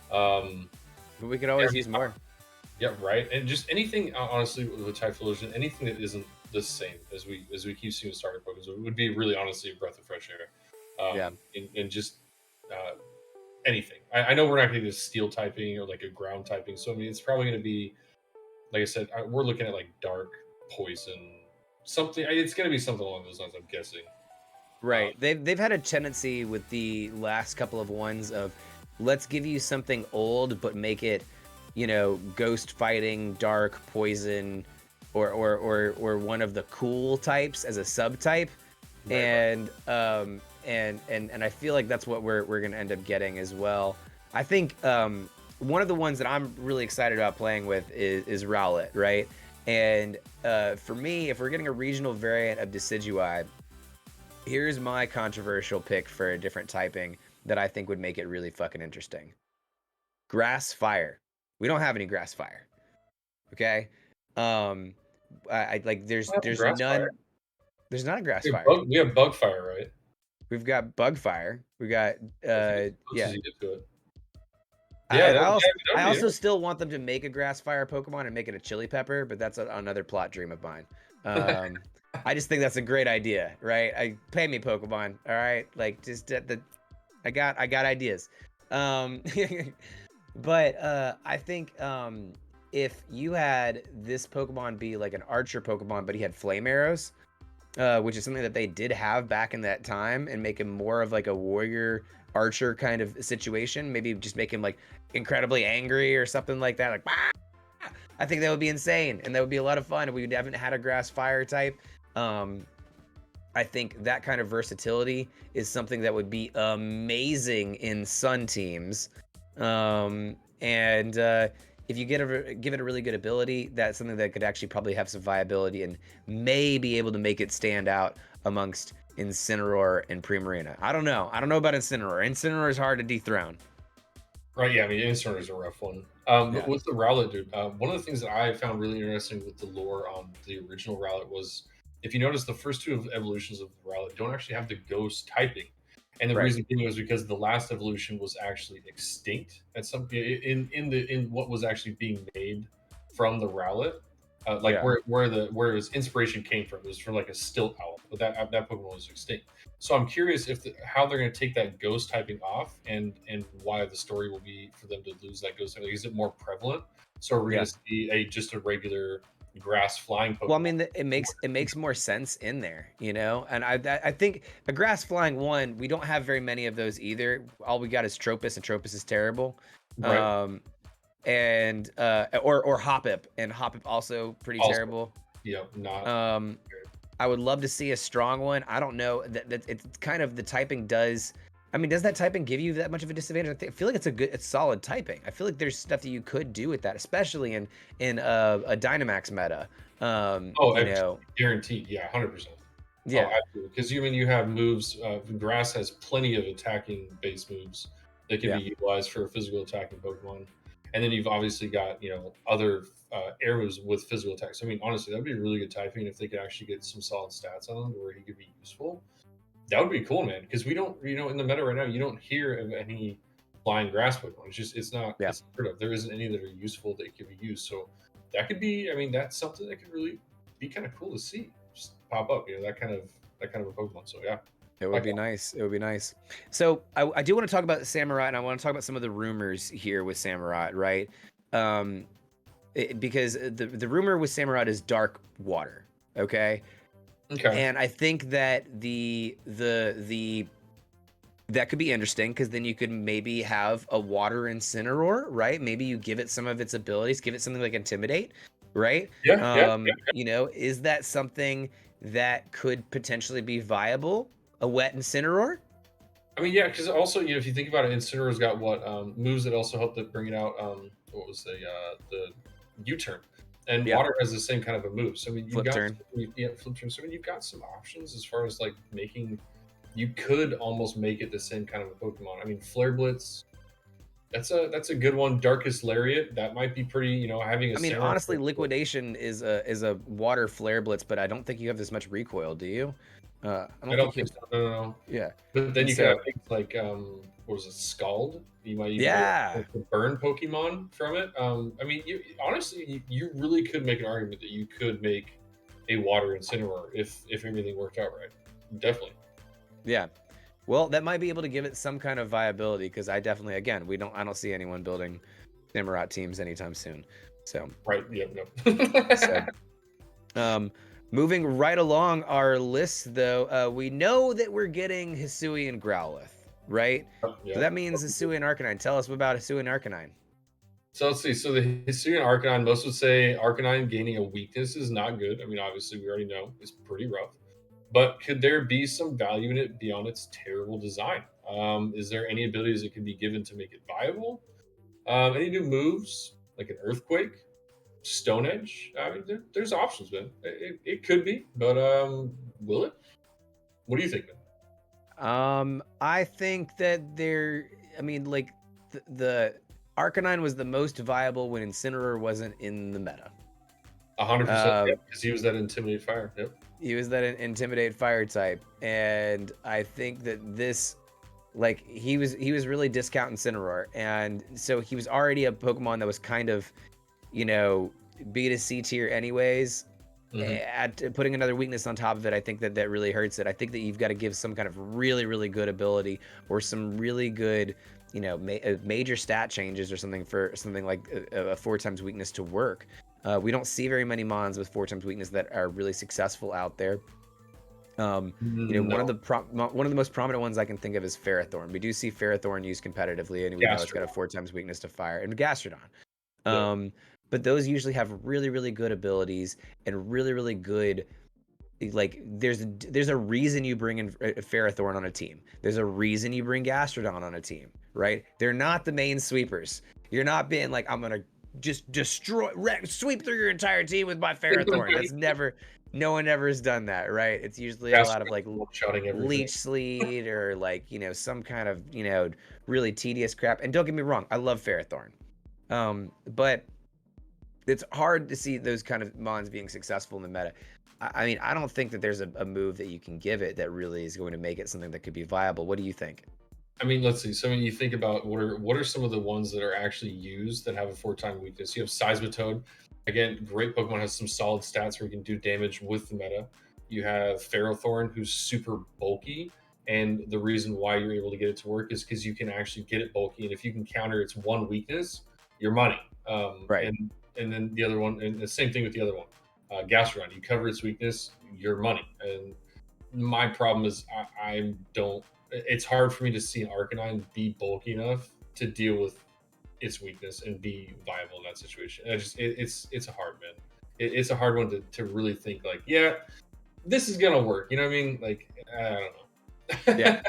But we could always use more. Yeah, right. And just anything, honestly, with Typhlosion, anything that isn't the same as we keep seeing with starter Pokemon, it would be really honestly a breath of fresh air. And just anything. I know we're not going to do steel typing or like a ground typing, so I mean it's probably going to be, like I said, we're looking at like dark, poison, something. It's going to be something along those lines, I'm guessing. Right. They've had a tendency with the last couple of ones of, let's give you something old but make it, you know, ghost fighting, dark, poison, or one of the cool types as a subtype. Right. And I feel like that's what we're gonna end up getting as well. I think one of the ones that I'm really excited about playing with is Rowlet, right? And for me, if we're getting a regional variant of Decidueye, here's my controversial pick for a different typing that I think would make it really fucking interesting. Grass Fire. We don't have any Grass Fire. Okay? I like there's none. Fire? There's not a Grass Fire. We have Bug Fire, right? We've got Bug Fire. We got yeah. Yeah, I also still want them to make a Grass Fire Pokemon and make it a Chili Pepper, but that's another plot dream of mine. I just think that's a great idea, right? Pay me, Pokemon. All right, like just I got ideas. But I think if you had this Pokemon be like an Archer Pokemon, but he had Flame Arrows, which is something that they did have back in that time, and make him more of like a warrior archer kind of situation. Maybe just make him like incredibly angry or something like that. Like, bah! I think that would be insane, and that would be a lot of fun if we haven't had a Grass Fire type. I think that kind of versatility is something that would be amazing in Sun teams. If you give it a really good ability, that's something that could actually probably have some viability and may be able to make it stand out amongst Incineroar and Primarina. I don't know about Incineroar. Incineroar is hard to dethrone. Right, yeah, I mean, Incineroar is a rough one. But with the Rowlet, dude, one of the things that I found really interesting with the lore on the original Rowlet was, if you notice, the first two evolutions of the Rowlet don't actually have the ghost typing. And the reason being was because the last evolution was actually extinct at some in what was actually being made from the Rowlet, where its inspiration came from. It was from like a stilt owl, but that Pokemon was extinct. So I'm curious how they're going to take that ghost typing off, and why the story will be for them to lose that ghost typing. Is it more prevalent? So we're going to see just a regular grass flying Pokemon. Well, I mean, it makes more sense in there, you know. And I think a grass flying one, we don't have very many of those either. All we got is Tropius, and Tropius is terrible. Right. Or Hoppip, and Hoppip also pretty terrible. Yeah, not. I would love to see a strong one. I don't know that it's kind of, the typing does I mean, does that typing give you that much of a disadvantage? I feel like it's solid typing. I feel like there's stuff that you could do with that, especially in a Dynamax meta. Oh, You know, guaranteed. Yeah, 100%. Oh, yeah, absolutely. Because you have moves. Grass has plenty of attacking base moves that can yeah, be utilized for a physical attacking Pokemon, and then you've obviously got other air moves with physical attacks. I mean, honestly, that'd be a really good typing if they could actually get some solid stats on him where he could be useful. That would be cool, man. Because we don't, in the meta right now, you don't hear of any flying grass Pokemon. It's not. yeah. It's unheard of. There isn't any that are useful that could be used. So that could be. I mean, that's something that could really be kind of cool to see just pop up. That kind of a Pokemon. So yeah, It would like be nice. It would be nice. So I do want to talk about Samurai, and I want to talk about some of the rumors here with Samurai, right? Because the rumor with Samurai is dark water, okay? okay. And I think that that could be interesting because then you could maybe have a water Incineroar, right? Maybe you give it some of its abilities, give it something like Intimidate, right? Yeah. Is that something that could potentially be viable? A wet Incineroar? I mean, yeah, because also, if you think about it, Incineroar's got what moves that also help to bring it out. What was the U-turn, and Yeah. water has the same kind of a move. So I mean, you've Flip got turn. flip turn. So I mean, you've got some options as far as like making. You could almost make it the same kind of a Pokemon. I mean, Flare Blitz. That's a good one. Darkest Lariat. That might be pretty. Having a. I mean, Samurai honestly, Flare Blitz. Liquidation is a water flare blitz, but I don't think you have this much recoil, do you? I don't think so. No. Yeah. But then And you so, could have things like what was it, Scald? You might even get yeah. like, the burn Pokemon from it. I mean, honestly, you really could make an argument that you could make a Water Incineroar if everything worked out right. Definitely. Yeah. Well, that might be able to give it some kind of viability because I definitely, again, I don't see anyone building Samurai teams anytime soon. So, Right. Yeah. No. so moving right along our list, though, we know that we're getting Hisuian Growlithe, right? Yeah. So that means Hisuian Arcanine. Tell us about Hisuian Arcanine. So let's see. So the Hisuian Arcanine, most would say Arcanine gaining a weakness is not good. I mean, obviously, we already know it's pretty rough. But could there be some value in it beyond its terrible design? Is there any abilities that could be given to make it viable? Any new moves like an Earthquake, Stone Edge? I mean, there's options, man. It could be, but will it? What do you think, man? I think that I mean, like the Arcanine was the most viable when Incineroar wasn't in the meta. 100%, because he was that Intimidate Fire. Yep. He was that Intimidate Fire type, and I think that this, like, he was really discount Incineroar, and so he was already a Pokemon that was kind of, B to C tier anyways. At putting another weakness on top of it, I think that really hurts it. I think that you've got to give some kind of really, really good ability or some really good, major stat changes or something for something like a 4x weakness to work. We don't see very many mons with 4x weakness that are really successful out there. One of the most prominent ones I can think of is Ferrothorn. We do see Ferrothorn used competitively, and we know it's got a 4x weakness to fire, and Gastrodon. But those usually have really, really good abilities and really, really good. Like, there's a reason you bring in Ferrothorn on a team. There's a reason you bring Gastrodon on a team, right? They're not the main sweepers. You're not being like, I'm gonna just sweep through your entire team with my Ferrothorn. That's no one ever has done that, right? It's usually a lot of like Leech Sleet or like, some kind of, really tedious crap. And don't get me wrong, I love Ferrothorn. But it's hard to see those kind of mons being successful in the meta. I mean, I don't think that there's a move that you can give it that really is going to make it something that could be viable. What do you think? I mean, let's see. So when you think about what are some of the ones that are actually used that have a 4x weakness? You have Seismitoad. Again, great Pokemon, has some solid stats where you can do damage with the meta. You have Ferrothorn, who's super bulky, and the reason why you're able to get it to work is because you can actually get it bulky, and if you can counter its one weakness, you're money. Right. And then the other one, and the same thing with the other one, Gastrodon. You cover its weakness, you're money. And my problem is I don't. It's hard for me to see an Arcanine be bulky enough to deal with its weakness and be viable in that situation. It's a hard, man. It's a hard one to really think like, yeah, this is gonna work. You know what I mean? Like, I don't know. Yeah.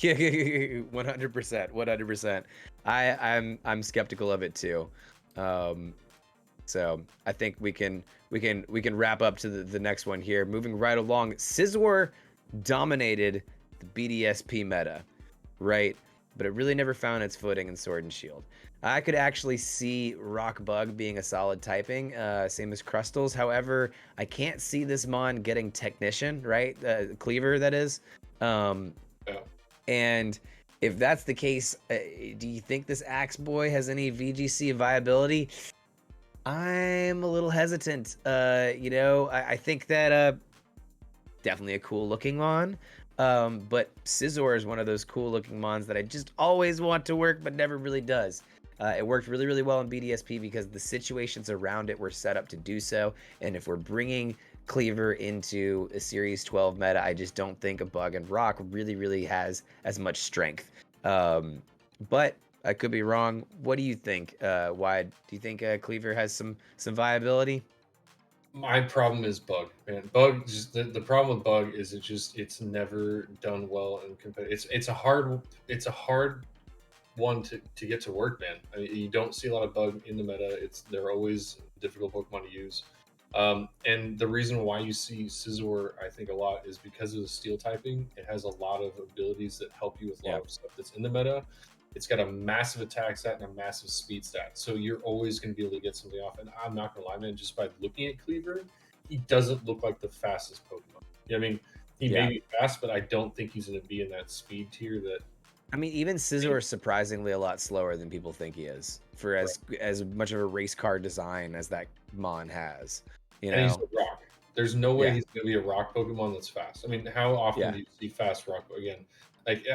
Yeah, 100%, 100%. I'm skeptical of it too. So I think we can wrap up to the next one here. Moving right along, Scizor dominated the BDSP meta, right? But it really never found its footing in Sword and Shield. I could actually see Rock Bug being a solid typing, same as Crustals. However, I can't see this Mon getting Technician, right? Cleaver, that is. Yeah. And if that's the case, do you think this Axe Boy has any VGC viability? I'm a little hesitant. I think that definitely a cool looking Mon. But Scizor is one of those cool looking Mons that I just always want to work, but never really does. It worked really, really well in BDSP because the situations around it were set up to do so. And if we're bringing Cleaver into a Series 12 meta, I just don't think a Bug and Rock really, really has as much strength. But I could be wrong. What do you think? Why do you think Cleaver has some viability? My problem is Bug, man. Bug, just the problem with Bug is it's never done well in competitive. It's a hard one to get to work, man. I mean, you don't see a lot of Bug in the meta. They're always difficult Pokemon to use. And the reason why you see Scizor, I think, a lot is because of the Steel typing. It has a lot of abilities that help you with a lot of stuff that's in the meta. It's got a massive attack stat and a massive speed stat. So you're always going to be able to get something off. And I'm not going to lie, man, just by looking at Cleaver, he doesn't look like the fastest Pokemon. You know what I mean? He may be fast, but I don't think he's going to be in that speed tier that. I mean, even Scizor is surprisingly a lot slower than people think he is for as much of a race car design as that Mon has. You know? And he's a rock. There's no way he's going to be a rock Pokemon that's fast. I mean, how often do you see fast rock again? Like,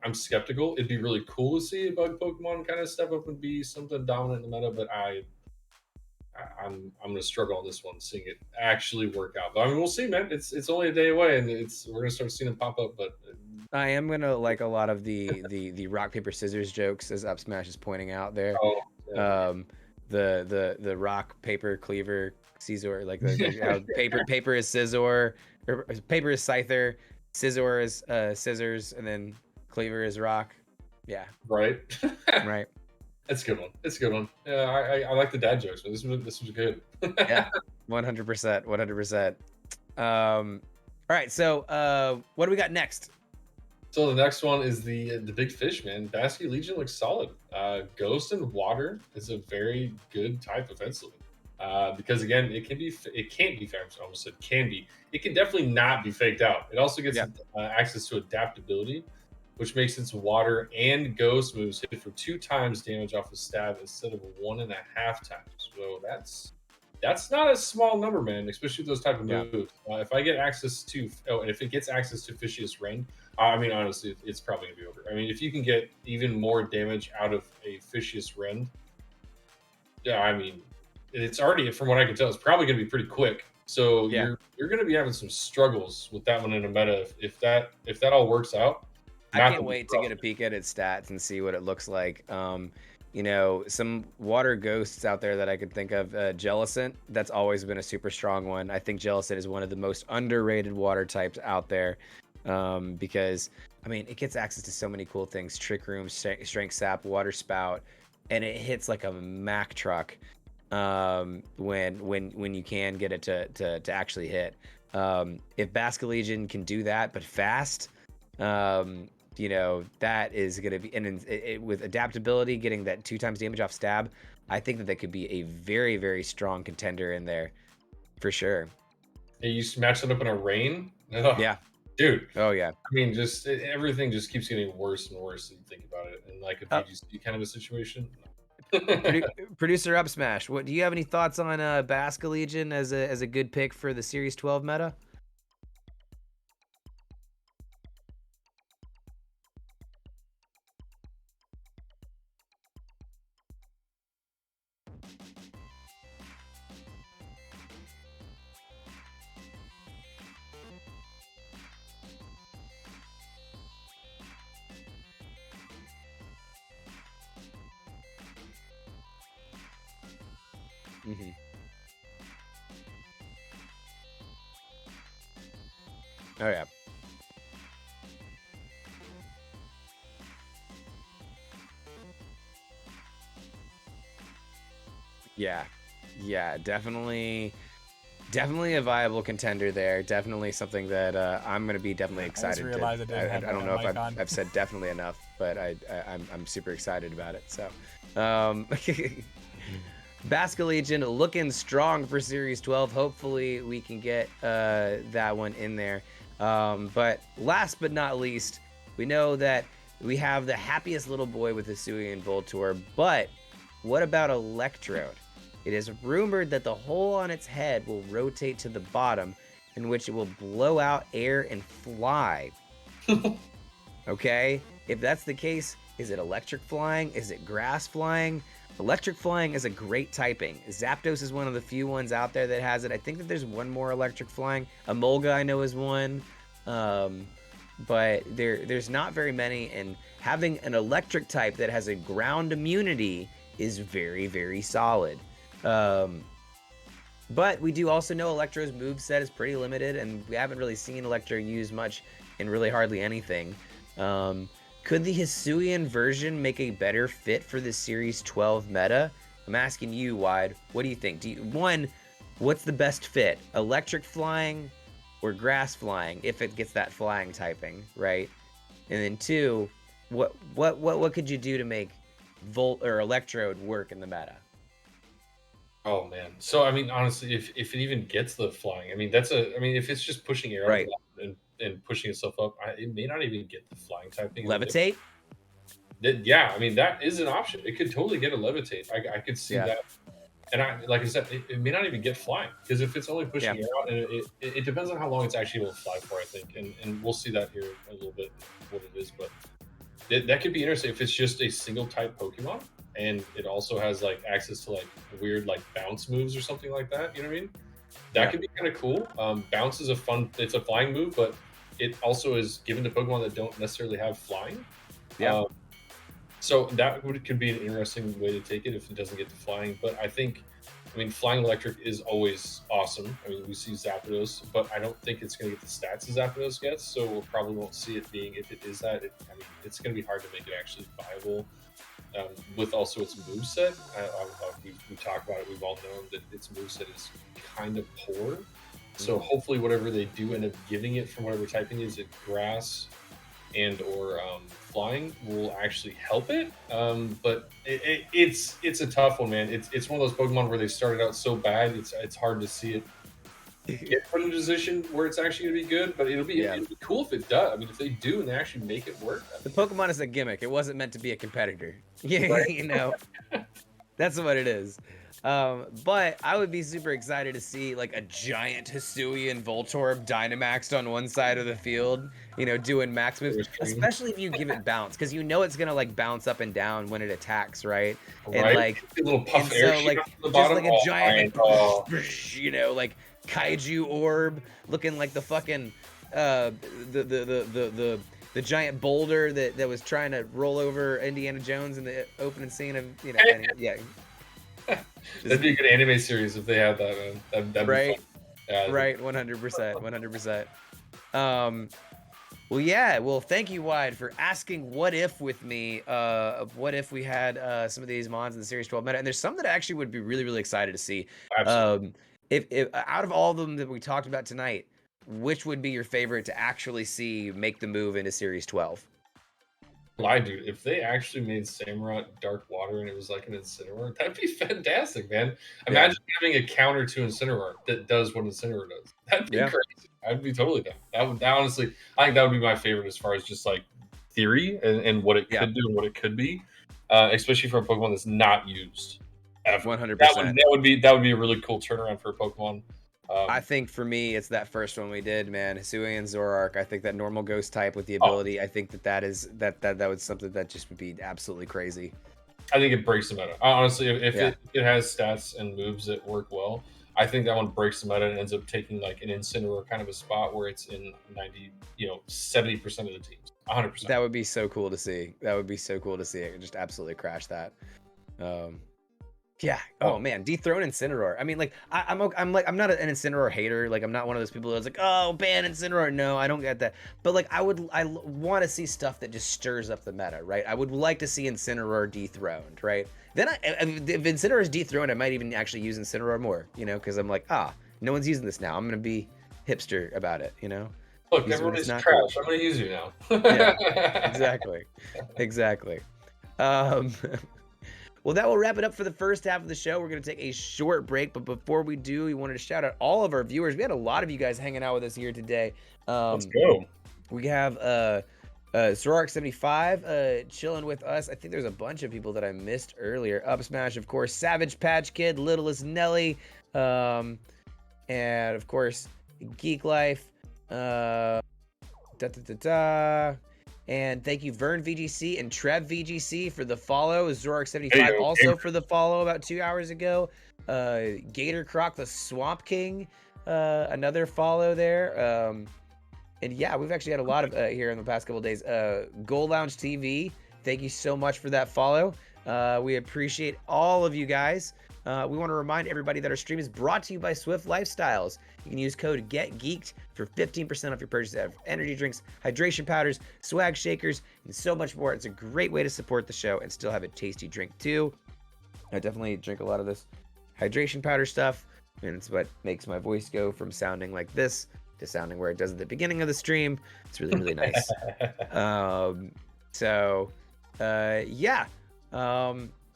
I'm skeptical. It'd be really cool to see a Bug Pokemon kind of step up and be something dominant in the meta, but I'm gonna struggle on this one, seeing it actually work out. But I mean, we'll see, man. It's only a day away, and we're gonna start seeing them pop up. But I am gonna like a lot of the rock paper scissors jokes, as Up Smash is pointing out there. The rock paper cleaver Scizor, like how paper is Scizor, or paper is Scyther, Scizor is scissors, and then cleaver is rock. Yeah. Right. Right. That's a good one. It's a good one. Yeah, I like the dad jokes, but this was good. Yeah. 100%. 100%. All right. So what do we got next? So the next one is the big fish, man. Basky Legion looks solid. Ghost and Water is a very good type offensively. Because again, it can't be I almost said can be. It can definitely not be faked out. It also gets access to adaptability, which makes its Water and Ghost moves hit for 2 times damage off a stab instead of 1.5 times. So that's not a small number, man, especially with those type of moves. If I get access to, and if it gets access to Fishious Rend, I mean, honestly, it's probably gonna be over. I mean, if you can get even more damage out of a Fishious Rend, I mean, it's already, from what I can tell, it's probably gonna be pretty quick. So you're gonna be having some struggles with that one in a meta if that all works out. I can't wait to get a peek at its stats and see what it looks like. Some water ghosts out there that I could think of. Jellicent, that's always been a super strong one. I think Jellicent is one of the most underrated water types out there because, I mean, it gets access to so many cool things. Trick Room, Strength Sap, Water Spout, and it hits like a Mack truck when you can get it to actually hit. If Basket Legion can do that, but fast, that is going to be, and with adaptability, getting that 2 times damage off stab, I think that could be a very, very strong contender in there for sure. And you match that up in a rain? Oh, yeah. Dude. Oh, yeah. I mean, just everything just keeps getting worse and worse as you think about it. And like a BGC kind of a situation. Producer Up Smash, do you have any thoughts on Basket Legion as a good pick for the Series 12 meta? Mm-hmm. Oh yeah. Yeah, yeah, definitely a viable contender there. Definitely something that I'm gonna be definitely excited realized I didn't have I don't my know if mic on. I've said definitely enough, but I'm super excited about it. So, Basque Legion looking strong for Series 12. Hopefully we can get that one in there. But last but not least, we know that we have the happiest little boy with Hisuian Voltorb, but what about Electrode? It is rumored that the hole on its head will rotate to the bottom, in which it will blow out air and fly. Okay? If that's the case, is it electric flying? Is it grass flying? Electric flying is a great typing. Zapdos is one of the few ones out there that has it. I think that there's one more electric flying. Emolga I know is one. But there's not very many, and having an electric type that has a ground immunity is very, very solid. But we do also know Electro's moveset is pretty limited, and we haven't really seen Electro use much in really hardly anything. Could the Hisuian version make a better fit for the Series 12 meta? I'm asking you, Wide. What do you think? One, what's the best fit? Electric flying or grass flying, if it gets that flying typing, right? And then two, what could you do to make Volt or Electrode work in the meta? Oh man. So I mean, honestly, if it even gets the flying, I mean, I mean, if it's just pushing air out Right. and pushing itself up, it may not even get the flying typing. Levitate? Yeah, I mean, that is an option. It could totally get a levitate. I could see Yeah. that. And like I said, it may not even get flying, because if it's only pushing air out, and it depends on how long it's actually able to fly for, I think, and we'll see that here a little bit what it is, but that could be interesting if it's just a single type Pokemon, and it also has like access to like weird like bounce moves or something like that. You know what I mean? That could be kind of cool. Bounce is it's a flying move, but it also is given to Pokemon that don't necessarily have flying. Yeah. So that could be an interesting way to take it if it doesn't get to flying. But I mean, flying electric is always awesome. I mean, we see Zapdos, but I don't think it's going to get the stats as Zapdos gets. So we'll probably won't see it being, if it is that, I mean, it's going to be hard to make it actually viable. With also its moveset, we talked about it. We've all known that its moveset is kind of poor. So hopefully, whatever they do end up giving it from whatever typing is, it grass and or flying will actually help it. But it's a tough one, man. It's one of those Pokemon where they started out so bad, it's hard to see it get put in a position where it's actually going to be good. But it'll be cool if it does. I mean, if they do and they actually make it work. The Pokemon is a gimmick. It wasn't meant to be a competitor. Yeah, Right. you know, that's what it is. But I would be super excited to see like a giant Hisuian Voltorb Dynamaxed on one side of the field, you know, doing max moves, especially if you give it bounce, because you know it's gonna like bounce up and down when it attacks, right? And like a little puff and air so like at the just bottom. like a giant, Oh, you know, like kaiju orb looking like the fucking the giant boulder that was trying to roll over Indiana Jones in the opening scene of, you know, yeah. That'd be a good anime series if they had that, man. That'd Right. be fun. Yeah, Right, 100%, 100%. Well, yeah. Well, thank you, Wide, for asking what if with me. What if we had some of these mons in the Series 12 meta? And there's some that I actually would be really, really excited to see. Absolutely. If out of all of them that we talked about tonight, which would be your favorite to actually see make the move into Series 12? Lie, dude. If they actually made Samurott Dark Water and it was like an Incineroar, that'd be fantastic, man. Imagine having a counter to Incineroar that does what Incineroar does. That'd be crazy. I'd be totally down. That honestly, I think that would be my favorite as far as just like theory and what it could do and what it could be, especially for a Pokemon that's not used ever. 100%. That would be a really cool turnaround for a Pokemon. I think for me, it's that first one we did, man. Hisuian Zoroark. I think that normal ghost type with the ability. I think that was something that just would be absolutely crazy. I think it breaks the meta. Honestly, if it has stats and moves that work well, I think that one breaks the meta and ends up taking like an Incineroar kind of a spot where it's in 70% of the teams, 100%. That would be so cool to see. That would be so cool to see. It could just absolutely crash that. Yeah. Oh man, dethrone Incineroar. I mean, like I'm not an Incineroar hater. Like I'm not one of those people that's like, oh, ban Incineroar. No, I don't get that. But like I want to see stuff that just stirs up the meta, right? I would like to see Incineroar dethroned, right? Then if Incineroar is dethroned, I might even actually use Incineroar more, because I'm like, no one's using this now. I'm gonna be hipster about it, Look, Use it when everybody's it's not trash. cool. I'm gonna use you now. Yeah, exactly, exactly. Um, Well, that will wrap it up for the first half of the show. We're going to take a short break, but before we do, we wanted to shout out all of our viewers. We had a lot of you guys hanging out with us here today. Let's go. We have Zoroark75 chilling with us. I think there's a bunch of people that I missed earlier. Up Smash, of course, Savage Patch Kid, Littlest Nelly, and of course, Geeklife. And thank you, Vern VGC and Trev VGC for the follow. Zoroark75 also for the follow about 2 hours ago. Gator Croc, the Swamp King, another follow there. And yeah, we've actually had a lot of here in the past couple of days. Gold Lounge TV, thank you so much for that follow. We appreciate all of you guys. We want to remind everybody that our stream is brought to you by Swift Lifestyles. You can use code GETGeeked for 15% off your purchase of energy drinks, hydration powders, swag shakers, and so much more. It's a great way to support the show and still have a tasty drink too. I definitely drink a lot of this hydration powder stuff, and it's what makes my voice go from sounding like this to sounding where it does at the beginning of the stream. It's really, really nice.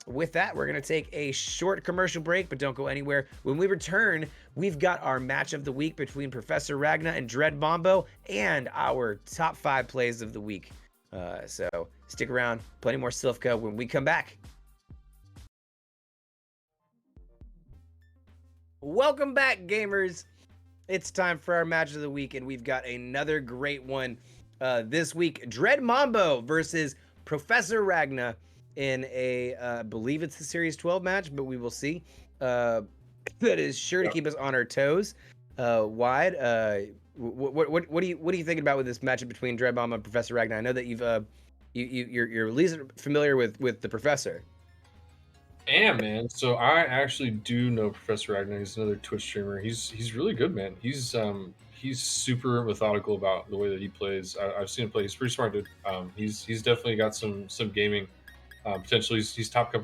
With that, we're going to take a short commercial break, but don't go anywhere. When we return, we've got our match of the week between Professor Ragna and Dreadmambo and our top 5 plays of the week. So stick around. Plenty more Silph when we come back. Welcome back, gamers. It's time for our match of the week, and we've got another great one this week. Dreadmambo versus Professor Ragna in I believe it's the Series 12 match, but we will see. That is sure to keep us on our toes. Wide, what do you think about with this matchup between Dreadmambo and Professor Ragna? I know that you're at least familiar with the Professor. Yeah, man. So I actually do know Professor Ragna. He's another Twitch streamer. He's really good, man. He's super methodical about the way that he plays. I've seen him play. He's pretty smart, dude. He's definitely got some gaming. Potentially, he's top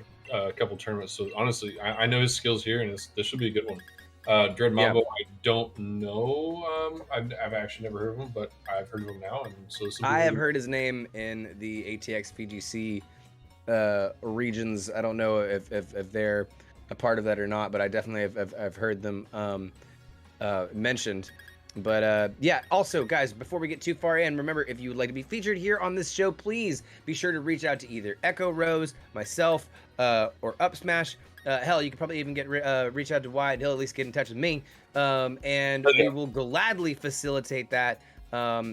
couple tournaments. So honestly, I know his skills here, and this should be a good one. Dreadmambo, I don't know. I've actually never heard of him, but I've heard of him now, and so this will be I have heard his name in the ATX VGC regions. I don't know if they're a part of that or not, but I definitely have heard them mentioned. But yeah, also guys, before we get too far in, remember, if you would like to be featured here on this show, please be sure to reach out to either Echo Rose, myself, or Up Smash. Hell, you could probably even reach out to Wyatt. He'll at least get in touch with me, and we will gladly facilitate that.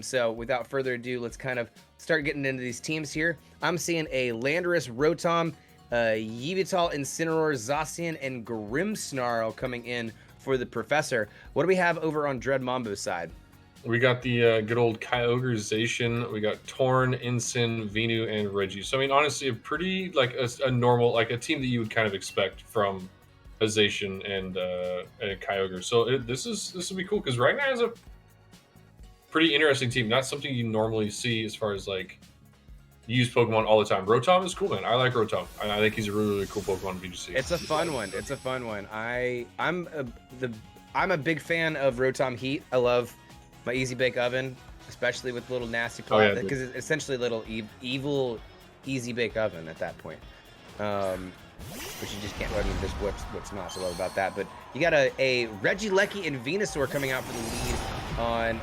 So without further ado, let's kind of start getting into these teams here. I'm seeing a Landorus, Rotom, Yveltal, Incineroar, Zacian, and Grimmsnarl coming in for the Professor. What do we have over on Dreadmambo's side? We got the good old Kyogreization. We got Torn, Incin, Venu, and Reggie. So I mean, honestly, a pretty like a normal, like a team that you would kind of expect from a Zacian and a Kyogre. So this will be cool because Ragnar has a pretty interesting team. Not something you normally see as far as like use Pokemon all the time. Rotom is cool, man. I like Rotom. I think he's a really, really cool Pokemon in VGC. It's a fun one. It's a fun one. I'm a big fan of Rotom Heat. I love my Easy Bake Oven, especially with little nasty plot, because it's essentially a little evil Easy Bake Oven at that point. Which you just can't. I mean, there's what's not so love about that. But you got a Regieleki and Venusaur coming out for the lead on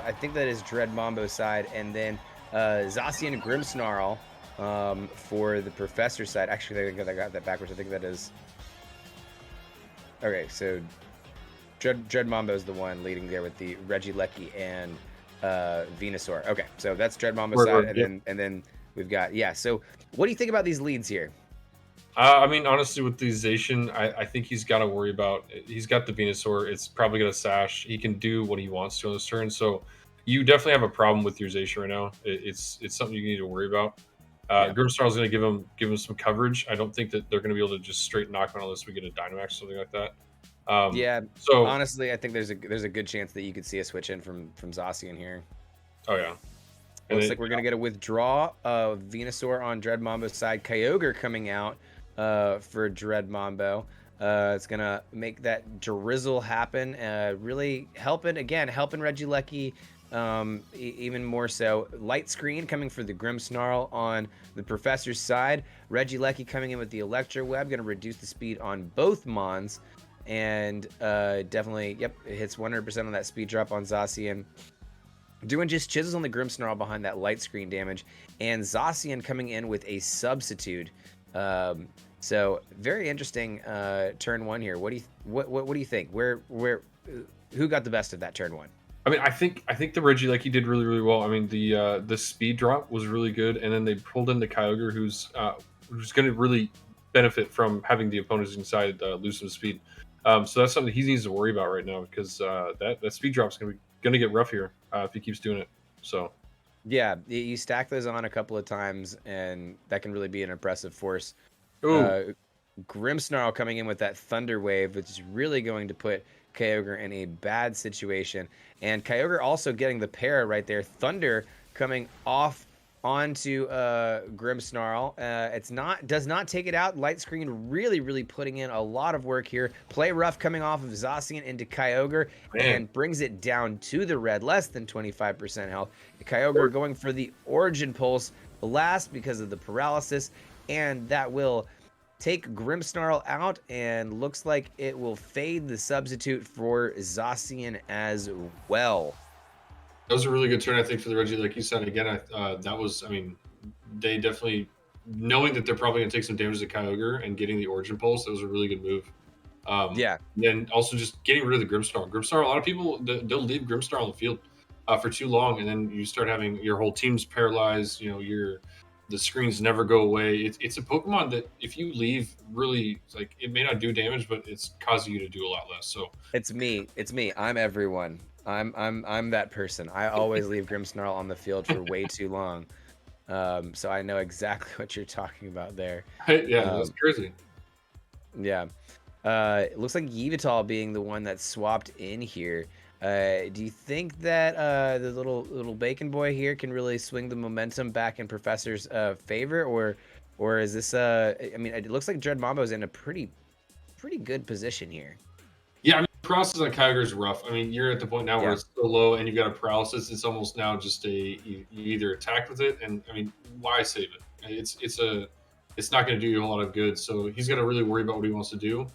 I think that is Dreadmambo's side, and then Zacian Grimmsnarl for the Professor side. Actually, I think I got that backwards. I think that is... Okay, so Dreadmambo is the one leading there with the Regieleki and Venusaur. Okay, so that's Dreadmambo's side, and then we've got... Yeah, so what do you think about these leads here? I mean, honestly, with the Zacian, I think he's got to worry about... He's got the Venusaur. It's probably going to sash. He can do what he wants to on this turn, so... You definitely have a problem with your Zacian right now. It's something you need to worry about. Grimmsnarl is going to give him some coverage. I don't think that they're going to be able to just straight knock him out unless we get a Dynamax or something like that. Yeah. So Honestly, I think there's a good chance that you could see a switch in from Zacian here. oh yeah. Looks like we're gonna get a withdraw of Venusaur on Dreadmambo's side. Kyogre coming out for Dreadmambo. It's gonna make that drizzle happen. Really helping Regieleki even more so. Light Screen coming for the Grimmsnarl on the Professor's side. Regieleki coming in with the Electro Web, gonna reduce the speed on both Mons. And definitely, yep, it hits 100% on that speed drop on Zacian. Doing just chisels on the Grimmsnarl behind that light screen damage, and Zacian coming in with a substitute. So very interesting turn one here. What do you think? Who got the best of that turn one? I mean, I think the Regieleki did really, really well. I mean, the speed drop was really good, and then they pulled in the Kyogre, who's going to really benefit from having the opponents inside lose some speed. So that's something he needs to worry about right now, because that speed drop is going to get rough here if he keeps doing it. So yeah, you stack those on a couple of times, and that can really be an impressive force. Grimmsnarl coming in with that Thunder Wave, which is really going to put Kyogre in a bad situation. And Kyogre also getting the pair right there. Thunder coming off onto Grimmsnarl. Does not take it out. Light Screen really putting in a lot of work here. Play rough coming off of Zacian into Kyogre and brings it down to the red, less than 25% health. Kyogre going for the Origin Pulse Blast because of the paralysis, and that will take Grimmsnarl out, and looks like it will fade the substitute for Zacian as well. That was a really good turn, I think, for the Reggie. Like you said, again, they definitely, knowing that they're probably going to take some damage to Kyogre and getting the Origin Pulse, that was a really good move. Yeah. And also just getting rid of the Grimmsnarl. Grimmsnarl, a lot of people, they'll leave Grimmsnarl on the field for too long, and then you start having your whole team's paralyzed. The screens never go away. It's a Pokemon that if you leave, really, like, it may not do damage, but it's causing you to do a lot less. So it's me. I'm everyone. I'm that person. I always leave Grimmsnarl on the field for way too long. So I know exactly what you're talking about there. Yeah, that's crazy. Yeah. It looks like Yveltal being the one that swapped in here. Do you think that the little bacon boy here can really swing the momentum back in Professor's favor, or is this I mean, it looks like Dreadmambo's in a pretty good position here. Yeah, I mean, paralysis on Kyogre is rough. I mean, you're at the point now where it's so low and you've got a paralysis. It's almost now just you either attack with it, and I mean, why save it? It's not going to do you a lot of good. So he's got to really worry about what he wants to do.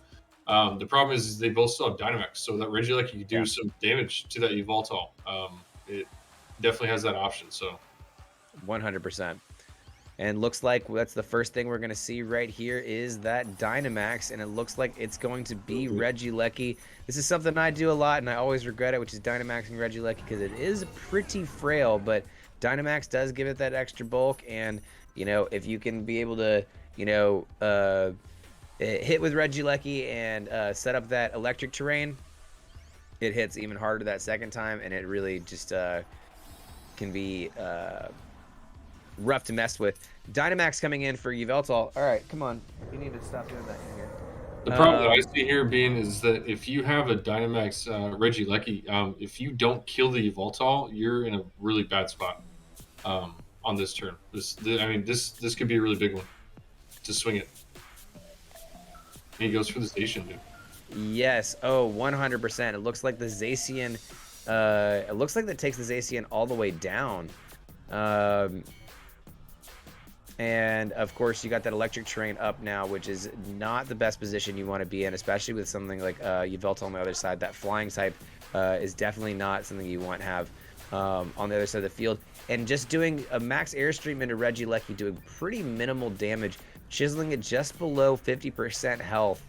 The problem is they both still have Dynamax, so that Regieleki could do some damage to that Yveltal. It definitely has that option. So 100%. And looks like that's the first thing we're going to see right here is that Dynamax, and it looks like it's going to be Regieleki. This is something I do a lot, and I always regret it, which is Dynamaxing Regieleki, because it is pretty frail, but Dynamax does give it that extra bulk, and, if you can be able to, hit with Regieleki and set up that electric terrain, it hits even harder that second time, and it really just can be rough to mess with. Dynamax coming in for Yveltal. All right, come on. You need to stop doing that here. The problem that I see here being is that if you have a Dynamax Regieleki, if you don't kill the Yveltal, you're in a really bad spot on this turn. This could be a really big one to swing it. And he goes for the Zacian, dude. Yes. Oh, 100%. It looks like the Zacian. It looks like that takes the Zacian all the way down. And of course, you got that electric terrain up now, which is not the best position you want to be in, especially with something like Yveltal on the other side. That flying type is definitely not something you want to have on the other side of the field. And just doing a max airstream into Regieleki, doing pretty minimal damage, chiseling it just below 50% health.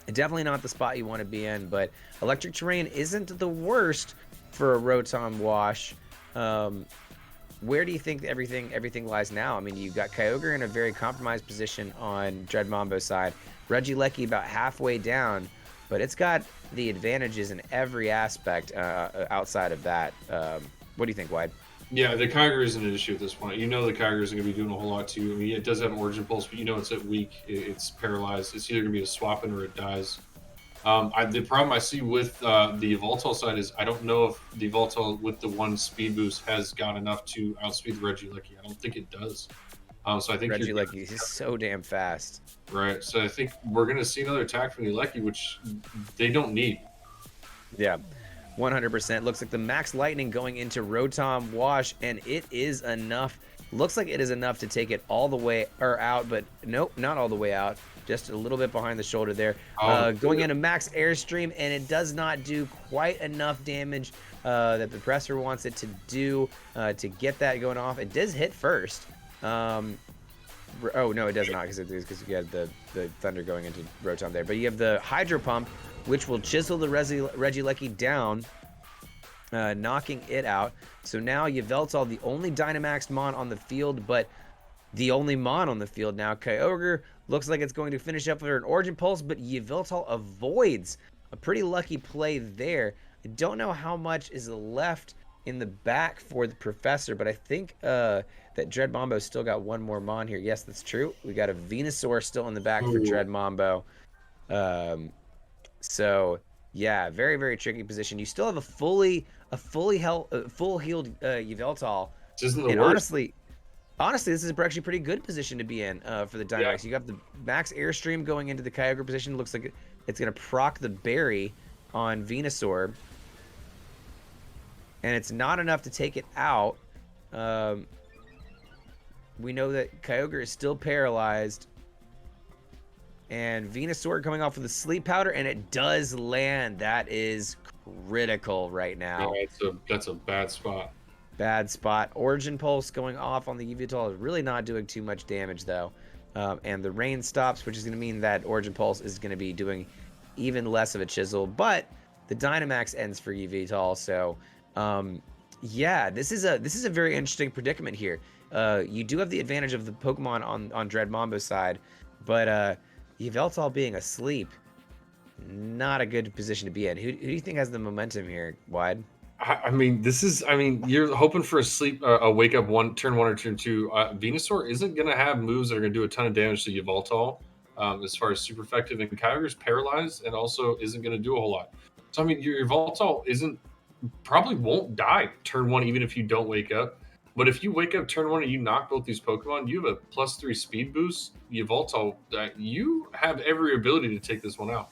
Definitely not the spot you want to be in, but electric terrain isn't the worst for a Rotom Wash. Where do you think everything lies now? I mean, you've got Kyogre in a very compromised position on Dreadmambo's side. Regieleki about halfway down, but it's got the advantages in every aspect outside of that. What do you think, Wide? Yeah, the Kyogre isn't an issue at this point. You know the Kyogre isn't going to be doing a whole lot too. I mean, it does have an Origin Pulse, but you know it's at weak. It's paralyzed. It's either going to be a swap in or it dies. The problem I see with the Yveltal side is I don't know if the Yveltal with the 1 speed boost has got enough to outspeed the Regieleki. I don't think it does. So I think Regieleki is so damn fast. Right. So I think we're going to see another attack from the Lecky, which they don't need. Yeah. 100%. Looks like the Max Lightning going into Rotom Wash, and it is enough. Looks like it is enough to take it all the way out, but nope, not all the way out. Just a little bit behind the shoulder there. Going into Max Airstream, and it does not do quite enough damage that the Professor wants it to do to get that going off. It does hit first. Oh, no, it does not, because you have the Thunder going into Rotom there. But you have the Hydro Pump, which will chisel the Regieleki down, knocking it out. So now Yveltal, the only Dynamax Mon on the field, but the only Mon on the field now. Kyogre looks like it's going to finish up with an Origin Pulse, but Yveltal avoids a pretty lucky play there. I don't know how much is left in the back for the Professor, but I think that Dreadmambo still got one more Mon here. Yes, that's true. We got a Venusaur still in the back for Dreadmambo. So yeah, very, very tricky position. You still have a full healed Yveltal. This isn't the And worst. honestly, this is actually a pretty good position to be in for the Dynamax. Yeah. You got the Max Airstream going into the Kyogre position. Looks like it's going to proc the Berry on Venusaur. And it's not enough to take it out. We know that Kyogre is still paralyzed. And Venusaur coming off with a Sleep Powder, and it does land. That is critical right now. Yeah, that's a bad spot. Bad spot. Origin Pulse going off on the Yveltal is really not doing too much damage, though. And the rain stops, which is going to mean that Origin Pulse is going to be doing even less of a chisel. But the Dynamax ends for Yveltal, so yeah, this is a very interesting predicament here. You do have the advantage of the Pokemon on Dreadmambo's side, but Yveltal being asleep, not a good position to be in. Who do you think has the momentum here, Wide? I mean, you're hoping for a wake up turn 1 or turn 2. Venusaur isn't going to have moves that are going to do a ton of damage to Yveltal as far as super effective, and Kyogre's paralyzed and also isn't going to do a whole lot. So I mean, your Yveltal probably won't die turn 1 even if you don't wake up. But if you wake up turn 1 and you knock both these Pokemon, you have a +3 speed boost. Yveltal, you have every ability to take this one out.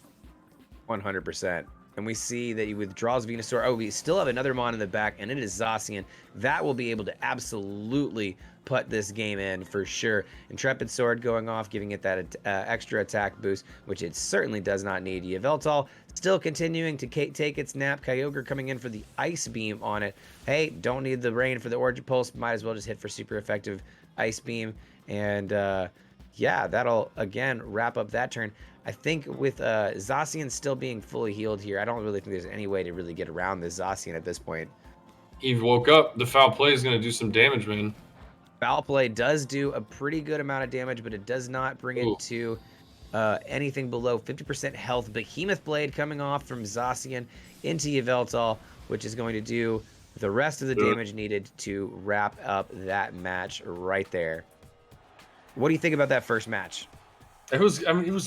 100%. And we see that he withdraws Venusaur. Oh, we still have another Mon in the back, and it is Zacian. That will be able to absolutely put this game in for sure. Intrepid Sword going off, giving it that extra attack boost, which it certainly does not need. Yveltal still continuing to take its nap. Kyogre coming in for the Ice Beam on it. Hey, don't need the rain for the Origin Pulse. Might as well just hit for super effective Ice Beam. And yeah, that'll, again, wrap up that turn. I think with Zacian still being fully healed here, I don't really think there's any way to really get around this Zacian at this point. He woke up. The foul play is going to do some damage, man. Foul play does do a pretty good amount of damage, but it does not bring it to anything below 50% health. Behemoth Blade coming off from Zacian into Yveltal, which is going to do the rest of the damage needed to wrap up that match right there. What do you think about that first match? It was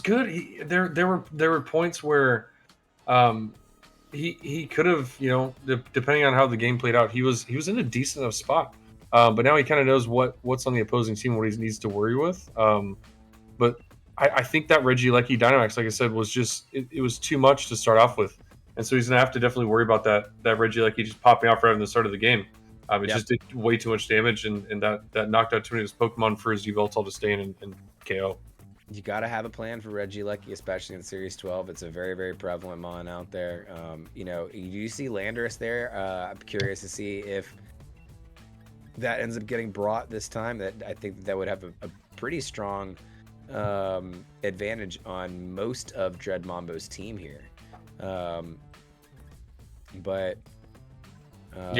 good. There were points where he could have, depending on how the game played out, he was in a decent enough spot. But now he kind of knows what's on the opposing team, what he needs to worry with. But I think that Regieleki Dynamax, like I said, was just it was too much to start off with, and so he's gonna have to definitely worry about that Regieleki just popping off right from the start of the game. It just did way too much damage, and that knocked out too many of his Pokemon for his Yveltal to stay in and KO. You got to have a plan for Regieleki, especially in Series 12. It's a very, very prevalent Mon out there. You see Landorus there. I'm curious to see if that ends up getting brought this time. That I think that would have a pretty strong advantage on most of Dreadmambo's team here. Yeah,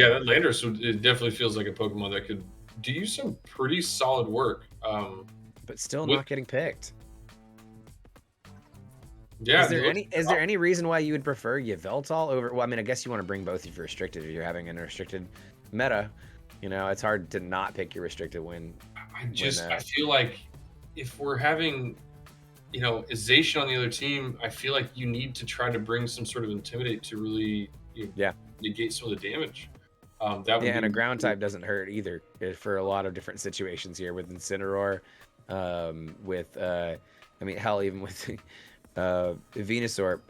that Landorus it definitely feels like a Pokemon that could do some pretty solid work. But still not getting picked. Yeah. Is there any reason why you would prefer Yveltal over? Well, I mean, I guess you want to bring both if you're restricted. If you're having an restricted meta, You know, it's hard to not pick your restricted win. I feel like if we're having, you know, Zacian on the other team, I feel like you need to try to bring some sort of intimidate to really negate some of the damage. That would and a ground type doesn't hurt either for a lot of different situations here with Incineroar, with I mean, hell, even with Venusaur.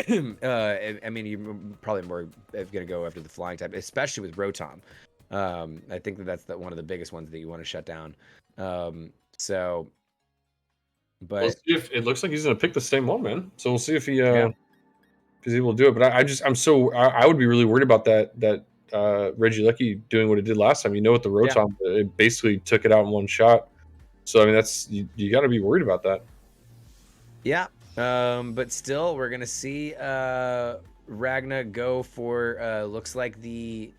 I mean, you're probably more going to go after the flying type, especially with Rotom. I think that's one of the biggest ones that you want to shut down. So, but we'll see if it looks like he's going to pick the same one, man. So we'll see if he if he's able to do it. But I would be really worried about that Regieleki doing what it did last time. You know, with the Rotom, it basically took it out in one shot. So I mean, that's you got to be worried about that. Yeah. But still, we're gonna see Ragna go for looks like the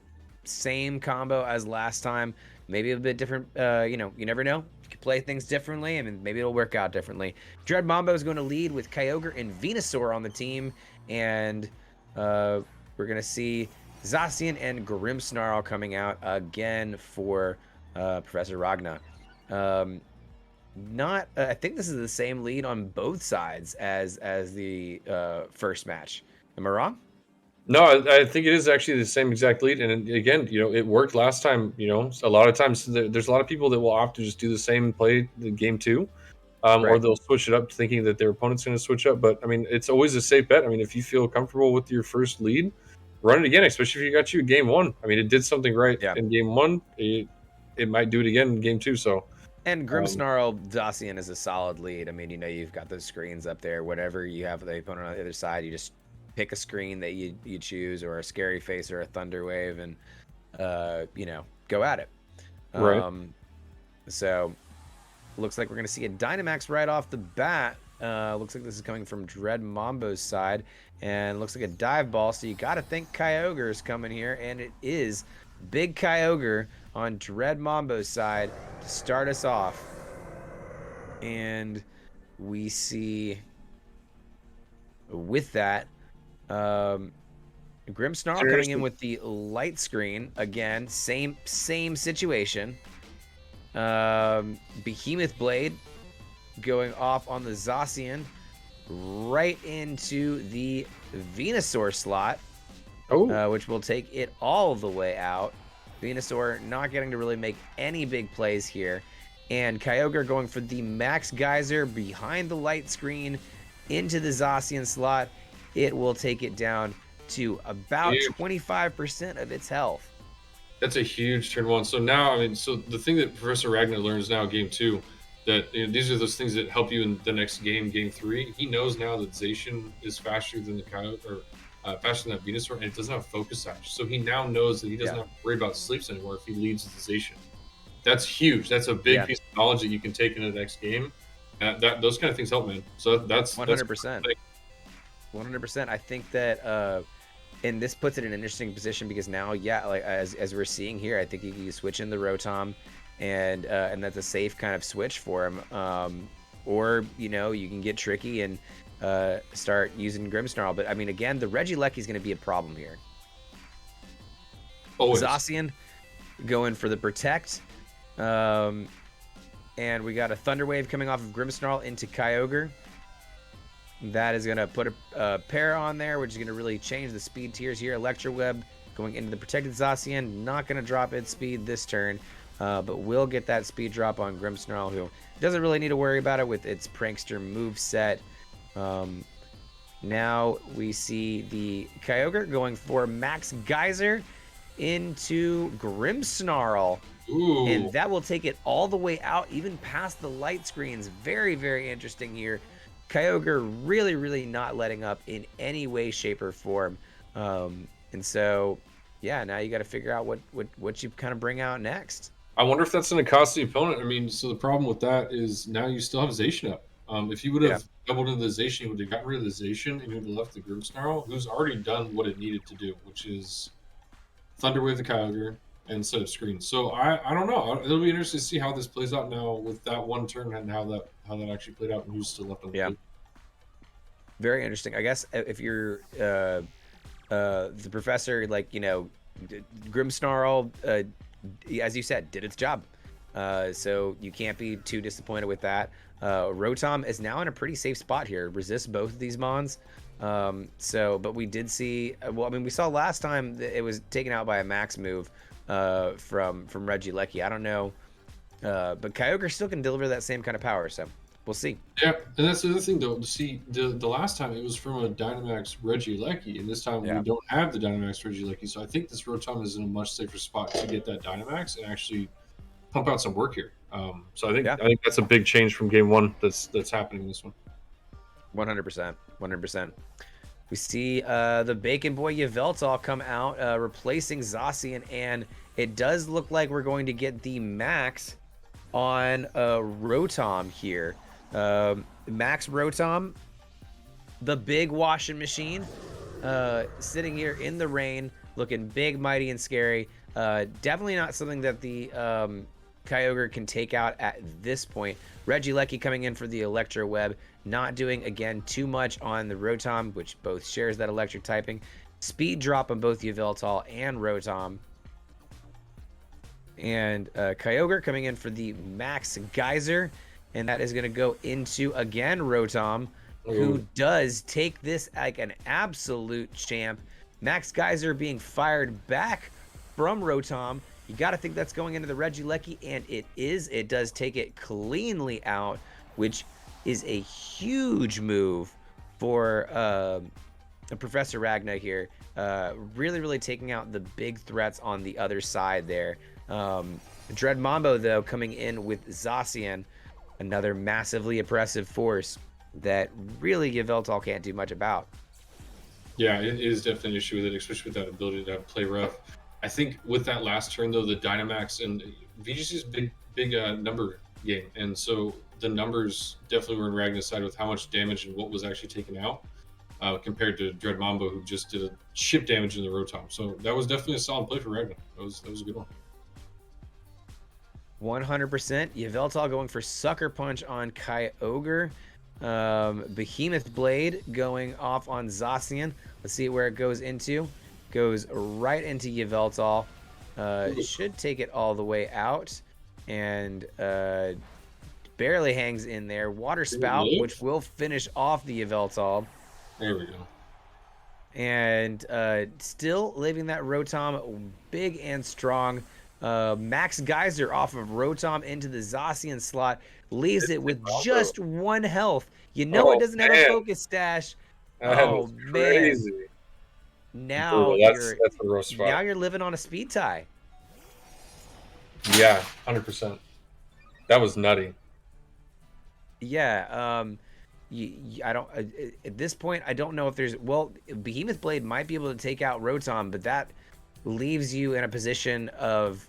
same combo as last time. Maybe a bit different. You know, you never know. You can play things differently, and maybe it'll work out differently. Dreadmambo is going to lead with Kyogre and Venusaur on the team, and we're gonna see Zacian and Grimmsnarl coming out again for Professor Ragna. I think this is the same lead on both sides as the first match. Am I wrong? No, I think it is actually the same exact lead. And again, you know, it worked last time. You know, a lot of times there's a lot of people that will opt to just do the same play the game two, or they'll switch it up thinking that their opponent's going to switch up. But I mean, it's always a safe bet. I mean, if you feel comfortable with your first lead, run it again, especially if you got you game one. I mean, it did something right in game one. It might do it again in game two. So. And Grimmsnarl Zacian is a solid lead. I mean, you know, you've got those screens up there. Whatever you have the opponent on the other side, you just pick a screen that you choose, or a Scary Face or a Thunder Wave, and you know, go at it. Right. So looks like we're gonna see a Dynamax right off the bat. Looks like this is coming from Dreadmambo's side, and looks like a dive ball. So you got to think Kyogre is coming here, and it is Big Kyogre on Dreadmambo's side to start us off. And we see with that Grimmsnarl coming in with the light screen again. Same situation. Behemoth Blade going off on the Zacian right into the Venusaur slot, which will take it all the way out. Venusaur not getting to really make any big plays here. And Kyogre going for the Max Geyser behind the light screen into the Zacian slot. It will take it down to about 25% of its health. That's a huge turn one. So now, I mean, so the thing that Professor Ragna learns now, game two, that these are those things that help you in the next game, game three. He knows now that Zacian is faster than the Kyogre, or faster than that Venusaur, and it doesn't have Focus Sash. So he now knows that he doesn't have to worry about sleeps anymore if he leads with Zacian. That's huge. That's a big piece of knowledge that you can take into the next game. Those kind of things help, man. So that's 100%. 100%. I think that, and this puts it in an interesting position because now, like as we're seeing here, I think you switch in the Rotom, and that's a safe kind of switch for him. Or you know, you can get tricky and start using Grimmsnarl. But I mean, again, the Regieleki is going to be a problem here. Always. Zacian going for the Protect. And we got a Thunder Wave coming off of Grimmsnarl into Kyogre. That is going to put a pair on there, which is going to really change the speed tiers here. Electroweb going into the protected Zacian. Not going to drop its speed this turn, but will get that speed drop on Grimmsnarl, who doesn't really need to worry about it with its Prankster move set. Now we see the Kyogre going for Max Geyser into Grimmsnarl. Ooh. And that will take it all the way out, even past the light screens. Very, very interesting here. Kyogre really, really not letting up in any way, shape, or form. And so, yeah, now you got to figure out what you kind of bring out next. I wonder if that's going to cost the opponent. I mean, so the problem with that is now you still have Zacian up. If you would have doubled into the Zacian, you would have got rid of the Zacian and you would have left the Grimmsnarl, who's already done what it needed to do, which is Thunder Wave the Kyogre and set up screens. So I don't know. It'll be interesting to see how this plays out now with that one turn and how that actually played out and who's still left on the loop. Very interesting. I guess if you're the professor, like, you know, Grimmsnarl as you said, did its job. So you can't be too disappointed with that. Rotom is now in a pretty safe spot here. Resists both of these Mons. But we did see, well, I mean, we saw last time that it was taken out by a max move from Regieleki. I don't know, but Kyogre still can deliver that same kind of power, so we'll see. Yeah, and that's the other thing though. See, the last time it was from a Dynamax Regieleki, and this time we don't have the Dynamax Regieleki. So I think this Rotom is in a much safer spot to get that Dynamax and actually pump out some work here. So I think that's a big change from game one that's happening in this one. 100%. 100%. We see the Bacon Boy Yveltal come out, replacing Zacian, and it does look like we're going to get the max on Rotom here. Max Rotom, the big washing machine, sitting here in the rain, looking big, mighty, and scary. Definitely not something that the Kyogre can take out at this point. Regieleki coming in for the Electro Web, not doing, again, too much on the Rotom, which both shares that electric typing. Speed drop on both Yveltal and Rotom. And Kyogre coming in for the Max Geyser, and that is going to go into, again, Rotom, who does take this like an absolute champ. Max Geyser being fired back from Rotom. You got to think that's going into the Regieleki, and it is. It does take it cleanly out, which is a huge move for Professor Ragna here. Really, really taking out the big threats on the other side there. Dreadmambo, though, coming in with Zacian, another massively oppressive force that really Yveltal can't do much about. Yeah, it is definitely an issue with it, especially with that ability to play rough. I think with that last turn, though, the Dynamax and VGC's big number game, and so the numbers definitely were in Ragna's side with how much damage and what was actually taken out compared to Dreadmambo, who just did a chip damage in the Rotom. So that was definitely a solid play for Ragna. That was a good one. 100%. Yveltal going for Sucker Punch on Kyogre. Behemoth Blade going off on Zacian. Let's see where it goes into. Goes right into Yveltal. Should take it all the way out. And barely hangs in there. Water Spout, which will finish off the Yveltal. There we go. And still leaving that Rotom big and strong. Max Geyser off of Rotom into the Zacian slot. Leaves it with just 1 health. You know it doesn't have a focus stash. Oh, man. Now you're living on a speed tie. Yeah, 100%. That was nutty. Yeah, I don't at this point I don't know if there's, well, Behemoth Blade might be able to take out Rotom, but that leaves you in a position of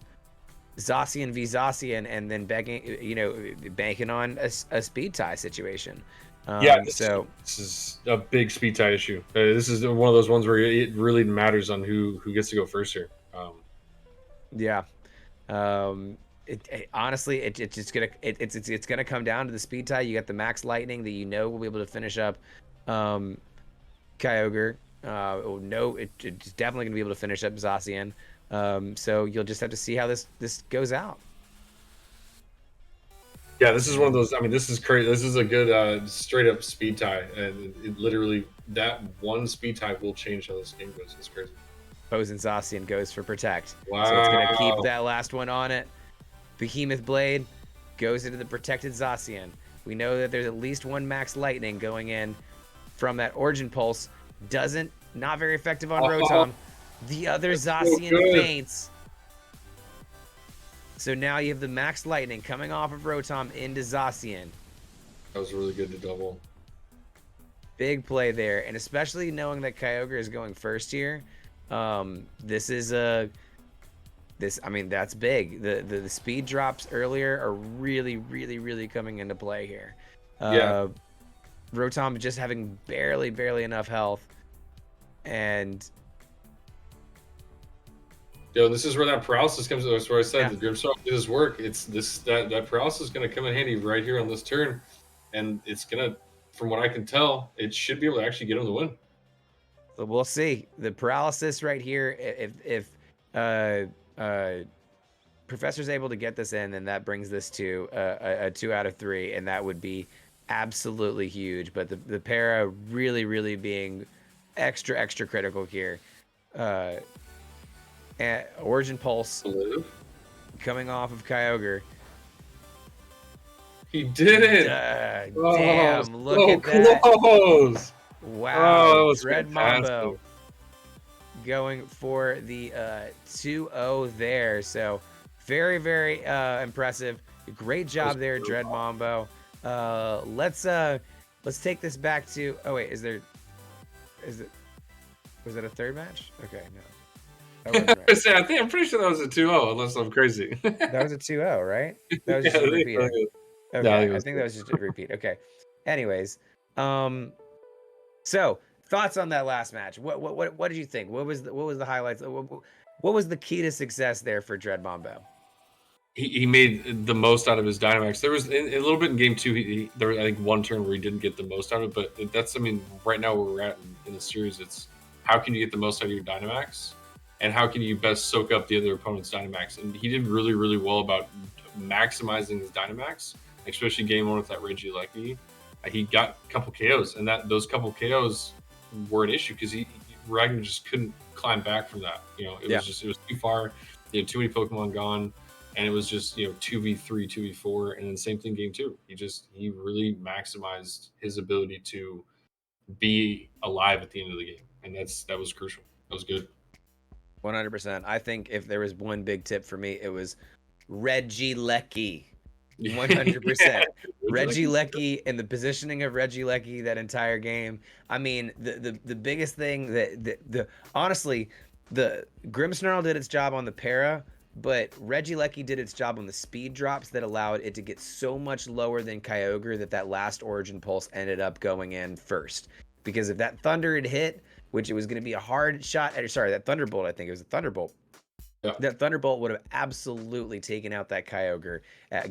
Zacian v Zacian and then banking on a speed tie situation. This is a big speed tie issue. This is one of those ones where it really matters on who gets to go first here. Honestly, it's gonna come down to the speed tie. You got the Max Lightning that will be able to finish up Kyogre. It's definitely gonna be able to finish up Zacian. So you'll just have to see how this goes out. Yeah, this is one of those. I mean, this is crazy. This is a good straight up speed tie, and it literally that one speed tie will change how this game goes. It's crazy. Posen Zacian goes for Protect. Wow. So it's gonna keep that last one on it. Behemoth Blade goes into the protected Zacian. We know that there's at least one Max Lightning going in from that Origin Pulse. Not very effective on Rotom. The other Zacian faints. So now you have the Max Lightning coming off of Rotom into Zacian. That was really good to double. Big play there, and especially knowing that Kyogre is going first here. That's big. The speed drops earlier are really, really, really coming into play here. Rotom just having barely enough health, and this is where that paralysis comes. That's where I said the Grimstar did his work. It's that paralysis is going to come in handy right here on this turn, and it's gonna, from what I can tell, it should be able to actually get him the win. So we'll see. The paralysis right here, if Professor's able to get this in, then that brings this to a 2 out of 3, and that would be absolutely huge. But the para really being extra critical here. And Origin Pulse coming off of Kyogre. He did it! Damn, look at that. Close. Wow, Dreadmambo Dreadmambo going for the 2-0 there. So very impressive. Great job there, Dreadmambo. Let's take this back to. Oh wait, was it a third match? Okay, no. I'm pretty sure that was a 2-0, unless I'm crazy. That was a 2-0, right? That was just a repeat. Okay, Yeah, I think that was just a repeat. Okay. Anyways, so thoughts on that last match? What did you think? What was the highlights? What was the key to success there for Dreadmambo? He made the most out of his Dynamax. There was a little bit in game 2. There was, I think, one turn where he didn't get the most out of it. But that's, I mean, right now where we're at in the series, it's how can you get the most out of your Dynamax, and how can you best soak up the other opponent's Dynamax? And he did really well about maximizing his Dynamax, especially game 1 with that Regieleki. He got a couple KOs, and those couple KOs were an issue because Ragnar just couldn't climb back from that. You know, it was too far. He had too many Pokemon gone. And it was just, 2v3, 2v4, and then same thing game 2. He really maximized his ability to be alive at the end of the game, and that was crucial. That was good. 100%. I think if there was one big tip for me, it was Regieleki. 100%. Regieleki and the positioning of Regieleki that entire game. I mean, the biggest thing that honestly, the Grimmsnarl did its job on the para. But Regieleki did its job on the speed drops that allowed it to get so much lower than Kyogre that last Origin Pulse ended up going in first. Because if that Thunder had hit, which it was going to be a hard shot, that Thunderbolt, I think it was a Thunderbolt. Yeah. That Thunderbolt would have absolutely taken out that Kyogre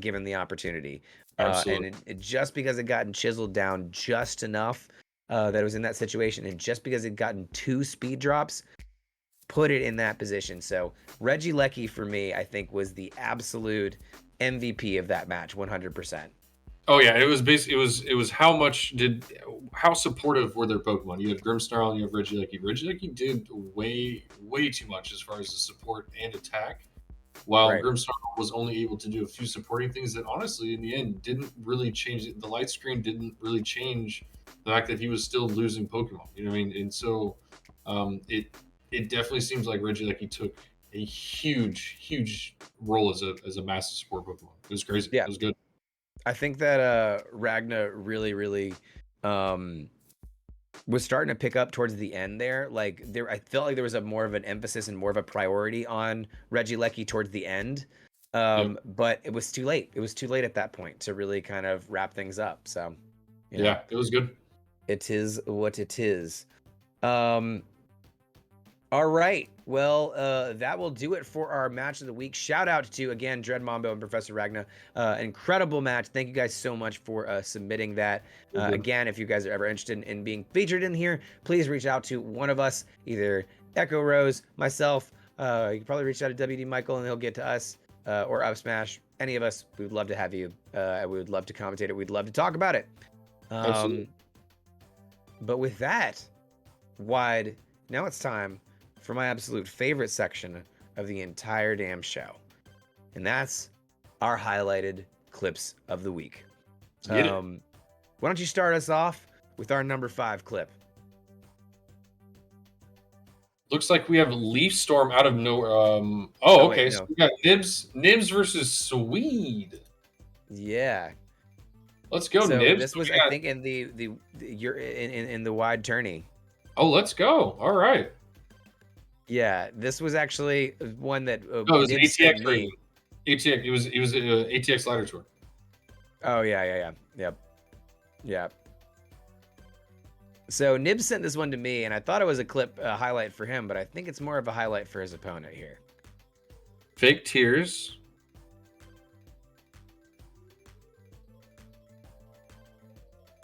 given the opportunity. And it just because it gotten chiseled down just enough that it was in that situation, and just because it gotten 2 speed drops, put it in that position. So Regieleki for me, I think, was the absolute MVP of that match, 100%. Oh yeah, it was basically it was how supportive were their Pokemon? You had Grimmsnarl and you have Regieleki. Regieleki did way too much as far as the support and attack, while Grimmsnarl was only able to do a few supporting things that honestly in the end didn't really change it. The light screen didn't really change the fact that he was still losing Pokemon. You know what I mean? And so it definitely seems like Regieleki took a huge role as a massive support Pokemon. It was crazy. Yeah. It was good. I think that Ragna really was starting to pick up towards the end there. I felt like there was more of an emphasis and more of a priority on Regieleki towards the end. But it was too late. It was too late at that point to really kind of wrap things up. So yeah, it was good. It is what it is. All right. Well, that will do it for our match of the week. Shout out to, again, Dreadmambo and Professor Ragna. Incredible match. Thank you guys so much for submitting that. Again, if you guys are ever interested in being featured in here, please reach out to one of us, either Echo Rose, myself. You can probably reach out to WD Michael and he'll get to us, or Up Smash. Any of us, we would love to have you. We would love to commentate it. We'd love to talk about it. But with that, Wide, now it's time for my absolute favorite section of the entire damn show. And that's our highlighted clips of the week. Why don't you start us off with our number 5 clip? Looks like we have Leaf Storm out of nowhere. Okay. So we got Nibs versus Swede. Yeah. Let's go, Nibs. This was, I think, in the Wide tourney. Oh, let's go. All right. Yeah, this was actually one that it was ATX. ATX. It was ATX Ladder Tour. Oh yeah. Yep. So Nibs sent this one to me, and I thought it was a clip highlight for him, but I think it's more of a highlight for his opponent here. Fake tears.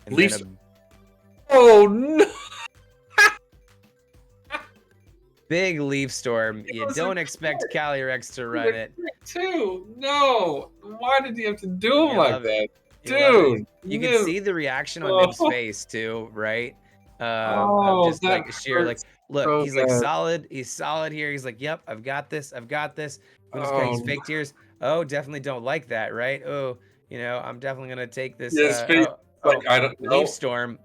And Oh no! Big Leaf Storm. You was don't a expect crit. Calyrex to run it. Too. No. Why did you have to do him You like love that? it. You love it. Dude. You can Nim. see the reaction on Oh. Nim's face too, right? Of Oh, just that like sheer like, hurts look, so he's like bad. solid. He's solid here. He's like, yep, I've got this. I've got this. I'm just cutting his Oh, fake tears. Oh, definitely don't like that, right? Oh, I'm definitely gonna take this. yeah, his face. Like, I don't Leaf know. Storm.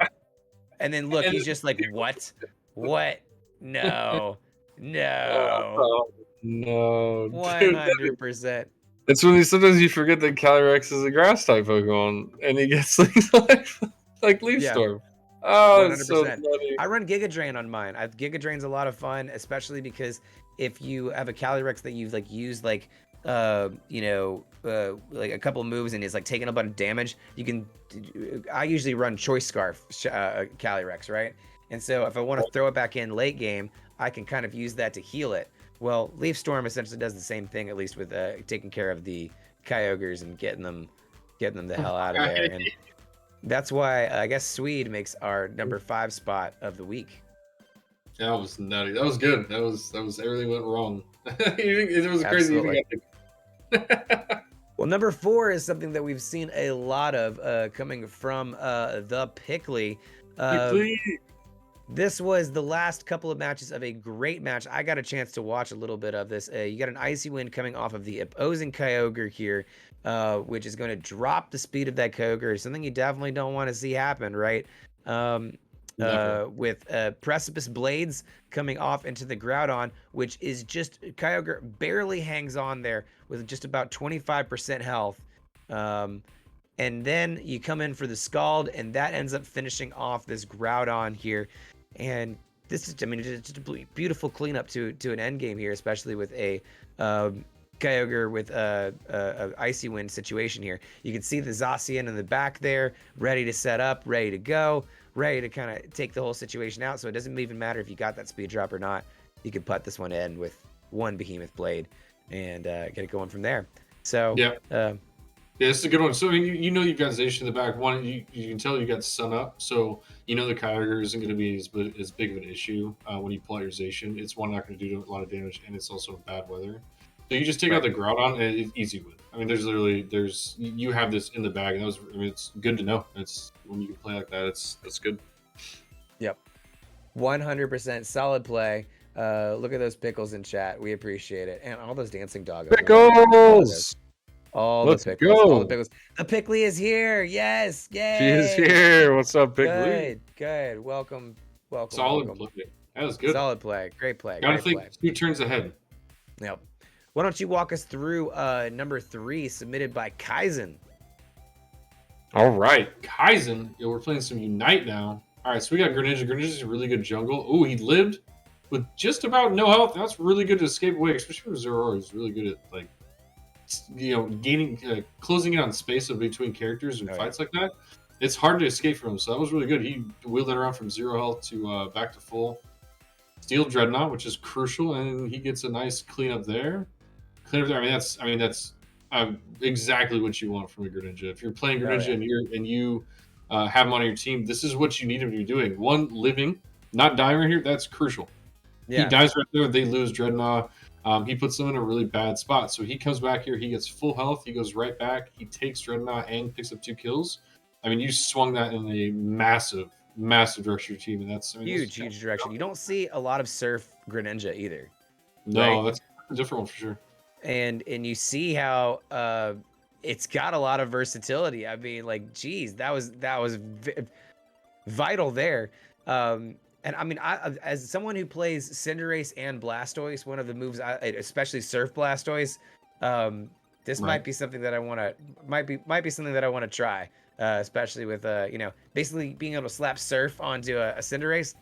And then look, And he's just like, what? What? No. oh, No. oh, no, dude. 100%. It's when sometimes you forget that Calyrex is a grass type Pokemon, and he gets like Leaf Yeah. Storm. Oh, it's so 100%. funny. I run Giga Drain on mine. Giga Drain's a lot of fun, especially because if you have a Calyrex that you've like used like like a couple moves and is like taking a bunch of damage, you can. I usually run Choice Scarf Calyrex, right? And so if I want to throw it back in late game, I can kind of use that to heal it. Well, Leaf Storm essentially does the same thing, at least with taking care of the Kyogres and getting them the hell out of there. And that's why I guess Swede makes our number 5 spot of the week. That was nutty. That was good. That was everything went wrong. It was crazy. Absolutely. Well, number 4 is something that we've seen a lot of coming from the Pickley. This was the last couple of matches of a great match. I got a chance to watch a little bit of this. You got an Icy Wind coming off of the opposing Kyogre here, which is going to drop the speed of that Kyogre, something you definitely don't want to see happen, right? With Precipice Blades coming off into the Groudon, which is just, Kyogre barely hangs on there with just about 25% health. And then you come in for the Scald, and that ends up finishing off this Groudon here. And this is, I mean, it's just a beautiful cleanup to an end game here, especially with a Kyogre with a Icy Wind situation here. You can see the Zacian in the back there, ready to set up, ready to go, ready to kind of take the whole situation out. So it doesn't even matter if you got that speed drop or not. You can put this one in with one Behemoth Blade and get it going from there. So yeah. Yeah, this is a good one. So you know you've got Zacian in the back. One, you can tell you got Sun Up, so you know the Kyogre isn't going to be as big of an issue when you pull out your Zacian. It's one not going to do a lot of damage, and it's also bad weather. So you just take out the Groudon, and it's easy win. I mean, you have this in the bag, and it's good to know. It's when you can play like that, that's good. Yep, 100% solid play. Look at those pickles in chat. We appreciate it, and all those dancing doggos. Pickles. Let's go. All the pickles. The Pickley is here. Yes. Yay. She is here. What's up, Pickley? Good. Welcome. Solid play. That was good. Solid play. Great play. Gotta think 2 turns ahead. Yep. Why don't you walk us through number 3 submitted by Kaizen? All right. Kaizen. Yeah, we're playing some Unite now. All right, so we got Greninja. Greninja's a really good jungle. Oh, he lived with just about no health. That's really good to escape away, especially with Zoroark. He's really good at, like, gaining, closing in on space between characters and fights like that. It's hard to escape from him, so that was really good. He wheeled it around from 0 health to back to full. Steal Dreadnought, which is crucial, and he gets a nice cleanup there. I mean, that's exactly what you want from a Greninja. If you're playing Greninja and you have him on your team, this is what you need him to be doing. 1, living, not dying right here. That's crucial. Yeah. He dies right there. They lose Dreadnought. He puts them in a really bad spot. So he comes back here. He gets full health. He goes right back. He takes Dreadnought and picks up 2 kills. I mean, you swung that in a massive direction of your team, and that's huge direction. You don't see a lot of Surf Greninja either. No, right? That's a different one for sure. And you see how it's got a lot of versatility. I mean, like, geez, that was vital there. And I mean, as someone who plays Cinderace and Blastoise, one of the moves, especially Surf Blastoise, this might be something that I want to might be something that I want to try, especially with basically being able to slap Surf onto a Cinderace.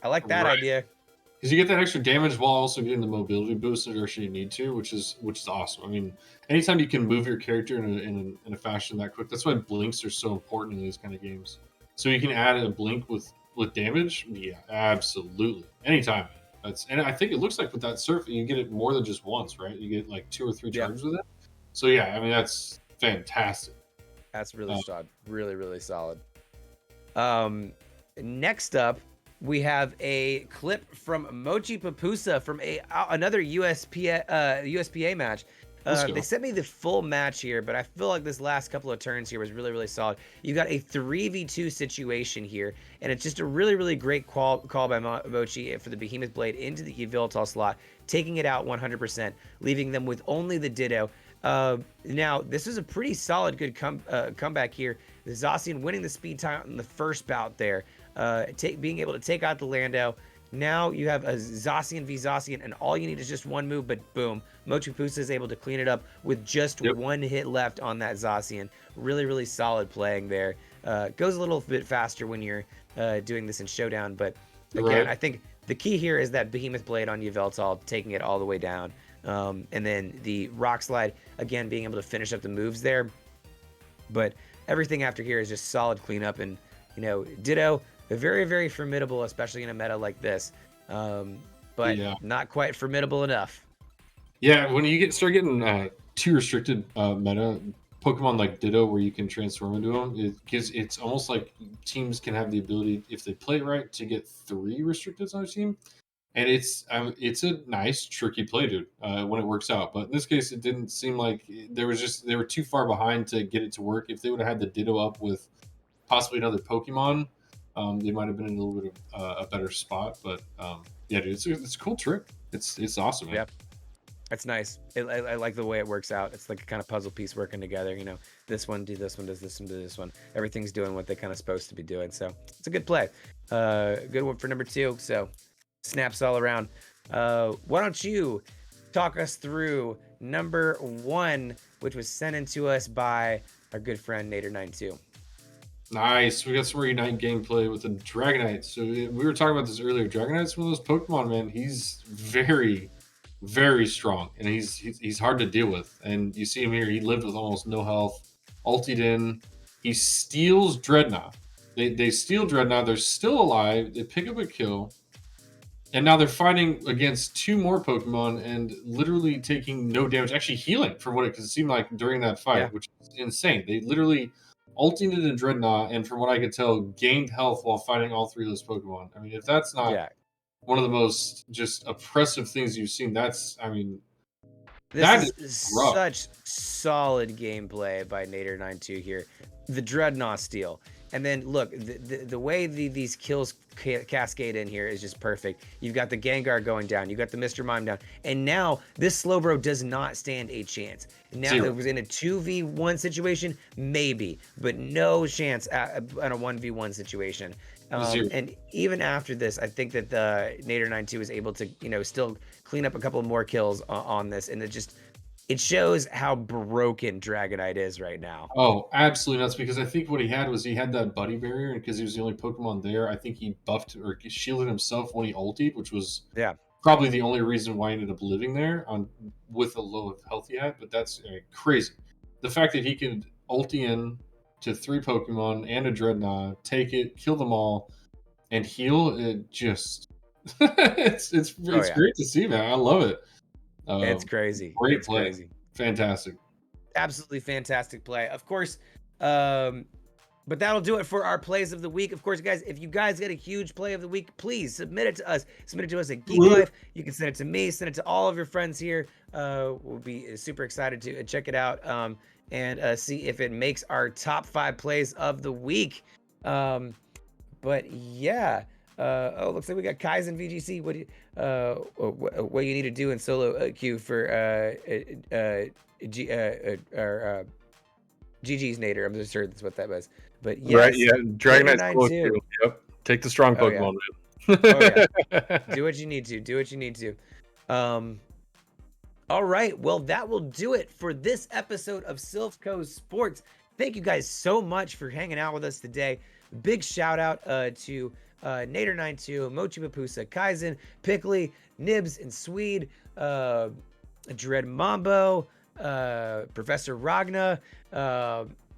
I like that idea. Because you get that extra damage while also getting the mobility boost in the direction you need to, which is awesome. I mean, anytime you can move your character in a fashion that quick, that's why blinks are so important in these kind of games. So you can add a blink with damage, yeah, absolutely, anytime. And I think it looks like with that Surf, you get it more than just once, right? You get like 2 or 3 charges with it. So yeah, I mean, that's fantastic. That's really solid, really solid. Next up, we have a clip from Mochi Papusa from another USPA match. They sent me the full match here, but I feel like this last couple of turns here was really, really solid. You got a 3v2 situation here, and it's just a really, really great call by Mochi for the Behemoth Blade into the Yveltal slot, taking it out 100%, leaving them with only the Ditto. Now, this is a pretty solid, good comeback here. The Zacian winning the speed time in the first bout there, being able to take out the Lando. Now you have a Zacian v Zacian, and all you need is just one move, but boom, Mochi Papusa is able to clean it up with just one hit left on that Zacian. Really, really solid playing there. Goes a little bit faster when you're doing this in Showdown, but again, I think the key here is that Behemoth Blade on Yveltal, taking it all the way down. And then the Rock Slide, again, being able to finish up the moves there. But everything after here is just solid cleanup, and, you know, Ditto, very, very formidable, especially in a meta like this. But not quite formidable enough. Yeah, when you start getting too restricted meta Pokemon like Ditto, where you can transform into them, it's almost like teams can have the ability, if they play it right, to get 3 restricteds on their team. And it's a nice, tricky play, dude, when it works out. But in this case, it didn't seem like they were too far behind to get it to work. If they would have had the Ditto up with possibly another Pokemon, they might have been in a little bit of a better spot. But yeah, dude, it's a cool trick. It's awesome, man. Yep. That's nice. I like the way it works out. It's like a kind of puzzle piece working together. You know, this one do this one, does this one, do this one. Everything's doing what they're kind of supposed to be doing. So it's a good play. Good one for number 2. So snaps all around. Why don't you talk us through number 1, which was sent in to us by our good friend Nader92. Nice. We got some more Unite gameplay with the Dragonite. So we were talking about this earlier. Dragonite's one of those Pokemon, man. He's very, very strong, and he's hard to deal with. And you see him here. He lived with almost no health. Ulted in. He steals Dreadnought. They steal Dreadnought. They're still alive. They pick up a kill. And now they're fighting against 2 more Pokemon and literally taking no damage, actually healing from what it seemed like during that fight, which is insane. They literally ulted into Dreadnought, and from what I could tell, gained health while fighting all 3 of those Pokemon. I mean, if that's not one of the most just oppressive things you've seen, this is such solid gameplay by Nader92 here. The Dreadnought steal. And then look, the way these kills cascade in here is just perfect. You've got the Gengar going down, you got the Mr. Mime down, and now this Slowbro does not stand a chance. Now it was in a 2v1 situation, maybe, but no chance on a 1v1 situation. And even after this, I think that the Nader92 is able to, you know, still clean up a couple more kills on this, and it shows how broken Dragonite is right now. Oh, absolutely nuts, because I think what he had that buddy barrier, and because he was the only Pokemon there, I think he buffed or shielded himself when he ulted, which was probably the only reason why he ended up living there with a low of health he had. But that's crazy. The fact that he could ulti in to 3 Pokemon and a Dreadnought, take it, kill them all, and heal, it just it's great to see, man. I love it. It's crazy. Great play. Crazy. Fantastic. Absolutely fantastic play. Of course, but that'll do it for our plays of the week. Of course, guys, if you guys get a huge play of the week, please submit it to us. Submit it to us at Geeklife. You can send it to me, send it to all of your friends here. We'll be super excited to check it out and see if it makes our top 5 plays of the week. But yeah. Looks like we got Kaizen VGC. What you need to do in solo queue for GG's Nader. I'm just sure that's what that was. But yes, right, yeah, Dragonite's cool too. Yep, take the strong Pokemon, man. Do what you need to. Do what you need to. All right. Well, that will do it for this episode of Silph Co Sports. Thank you guys so much for hanging out with us today. Big shout out to Nader92, Mochi Papusa, Kaizen, Pickley, Nibs and Swede, Dreadmambo, Professor Ragna,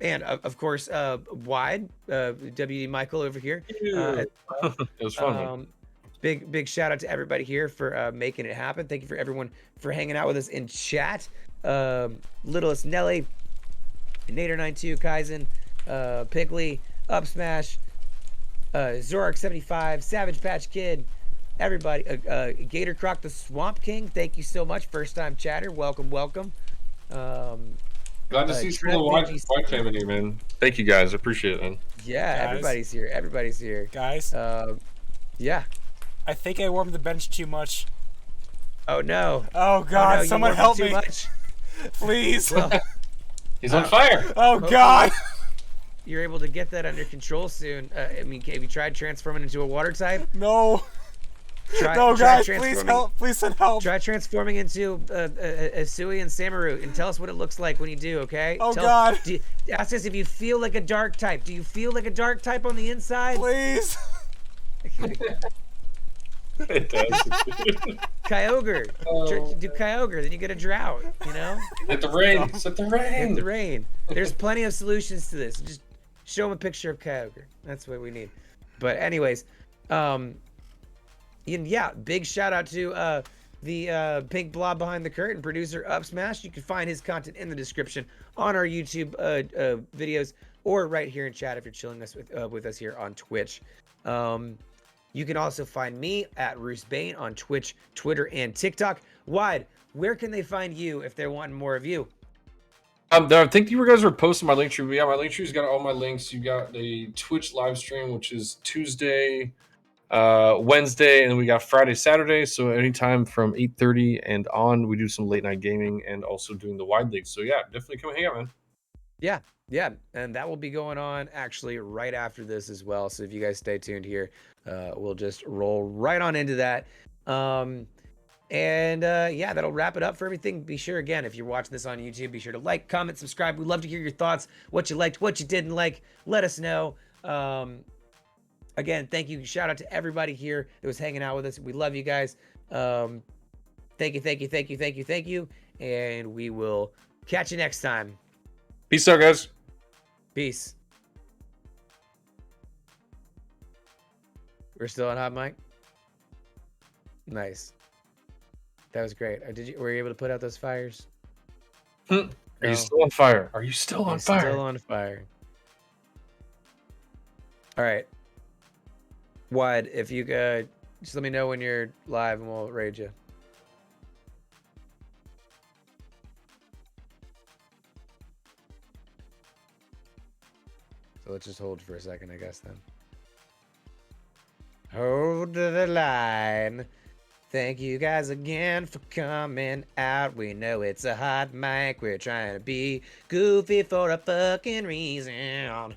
and of course Wide, WD Michael over here. It was fun. Big shout out to everybody here for making it happen. Thank you for everyone for hanging out with us in chat. Littlest Nelly, Nader92, Kaizen, Pickley, Up Smash, Zoroark 75, Savage Patch Kid, everybody, Gator Croc the Swamp King, thank you so much. First time chatter, welcome. Glad to see some of the white family, man. Thank you guys. I appreciate it, man. Yeah, Guys. everybody's here. Guys, Yeah. I think I warmed the bench too much. Oh no. Oh God, no, you someone warmed help too me, much. please. Well, He's on fire. Oh God. you're able to get that under control soon. I mean, have you tried transforming into a water type? No. Try Guys, please transforming- help. Please send help. Try transforming into a Hisuian Samurott and tell us what it looks like when you do, okay? Oh, God. Ask us if you feel like a dark type. Do you feel like a dark type on the inside? Please. It does. Kyogre. Do Kyogre, then you get a drought, you know? Hit the rain. Hit the Hit rain. the rain. There's plenty of solutions to this. Just show them a picture of Kyogre. That's what we need. But anyways, yeah, big shout out to the pink blob behind the curtain, producer Up Smash. You can find his content in the description on our YouTube videos or right here in chat if you're chilling us with us here on Twitch. You can also find me at Roose Bane on Twitch, Twitter, and TikTok. Wide, where can they find you if they're wanting more of you? I think you guys were posting my LinkTree. Yeah, my LinkTree's got all my links. You got the Twitch live stream, which is Tuesday, Wednesday, and then we got Friday, Saturday. So anytime from 8:30 and on, we do some late night gaming and also doing the wide league. So yeah, definitely come hang out, man. Yeah, and that will be going on actually right after this as well. So if you guys stay tuned here, we'll just roll right on into that. Yeah, that'll wrap it up for everything. Be sure, again, if you're watching this on YouTube, be sure to like, comment, subscribe. We'd love to hear your thoughts, what you liked, what you didn't like. Let us know. Again, thank you. Shout out to everybody here that was hanging out with us. We love you guys. Thank you. And we will catch you next time. Peace out, guys. Peace. We're still on hot mic. Nice. That was great. Were you able to put out those fires? Are you still on fire? Are you still on fire? Still on fire. All right. Wide, if you could just let me know when you're live and we'll raid you. So let's just hold for a second, I guess, then. Hold the line. Thank you guys again for coming out. We know it's a hot mic. We're trying to be goofy for a fucking reason.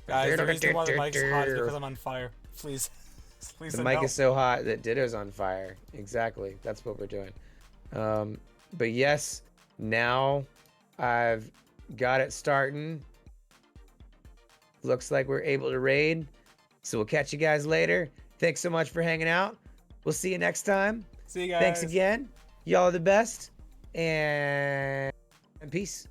Guys, the reason why the mic's hot is because I'm on fire. Please. Please. The mic is so hot that Ditto's on fire. Exactly. That's what we're doing. But yes, now I've got it starting. Looks like we're able to raid. So we'll catch you guys later. Thanks so much for hanging out. We'll see you next time. See you guys. Thanks again. Y'all are the best. And peace.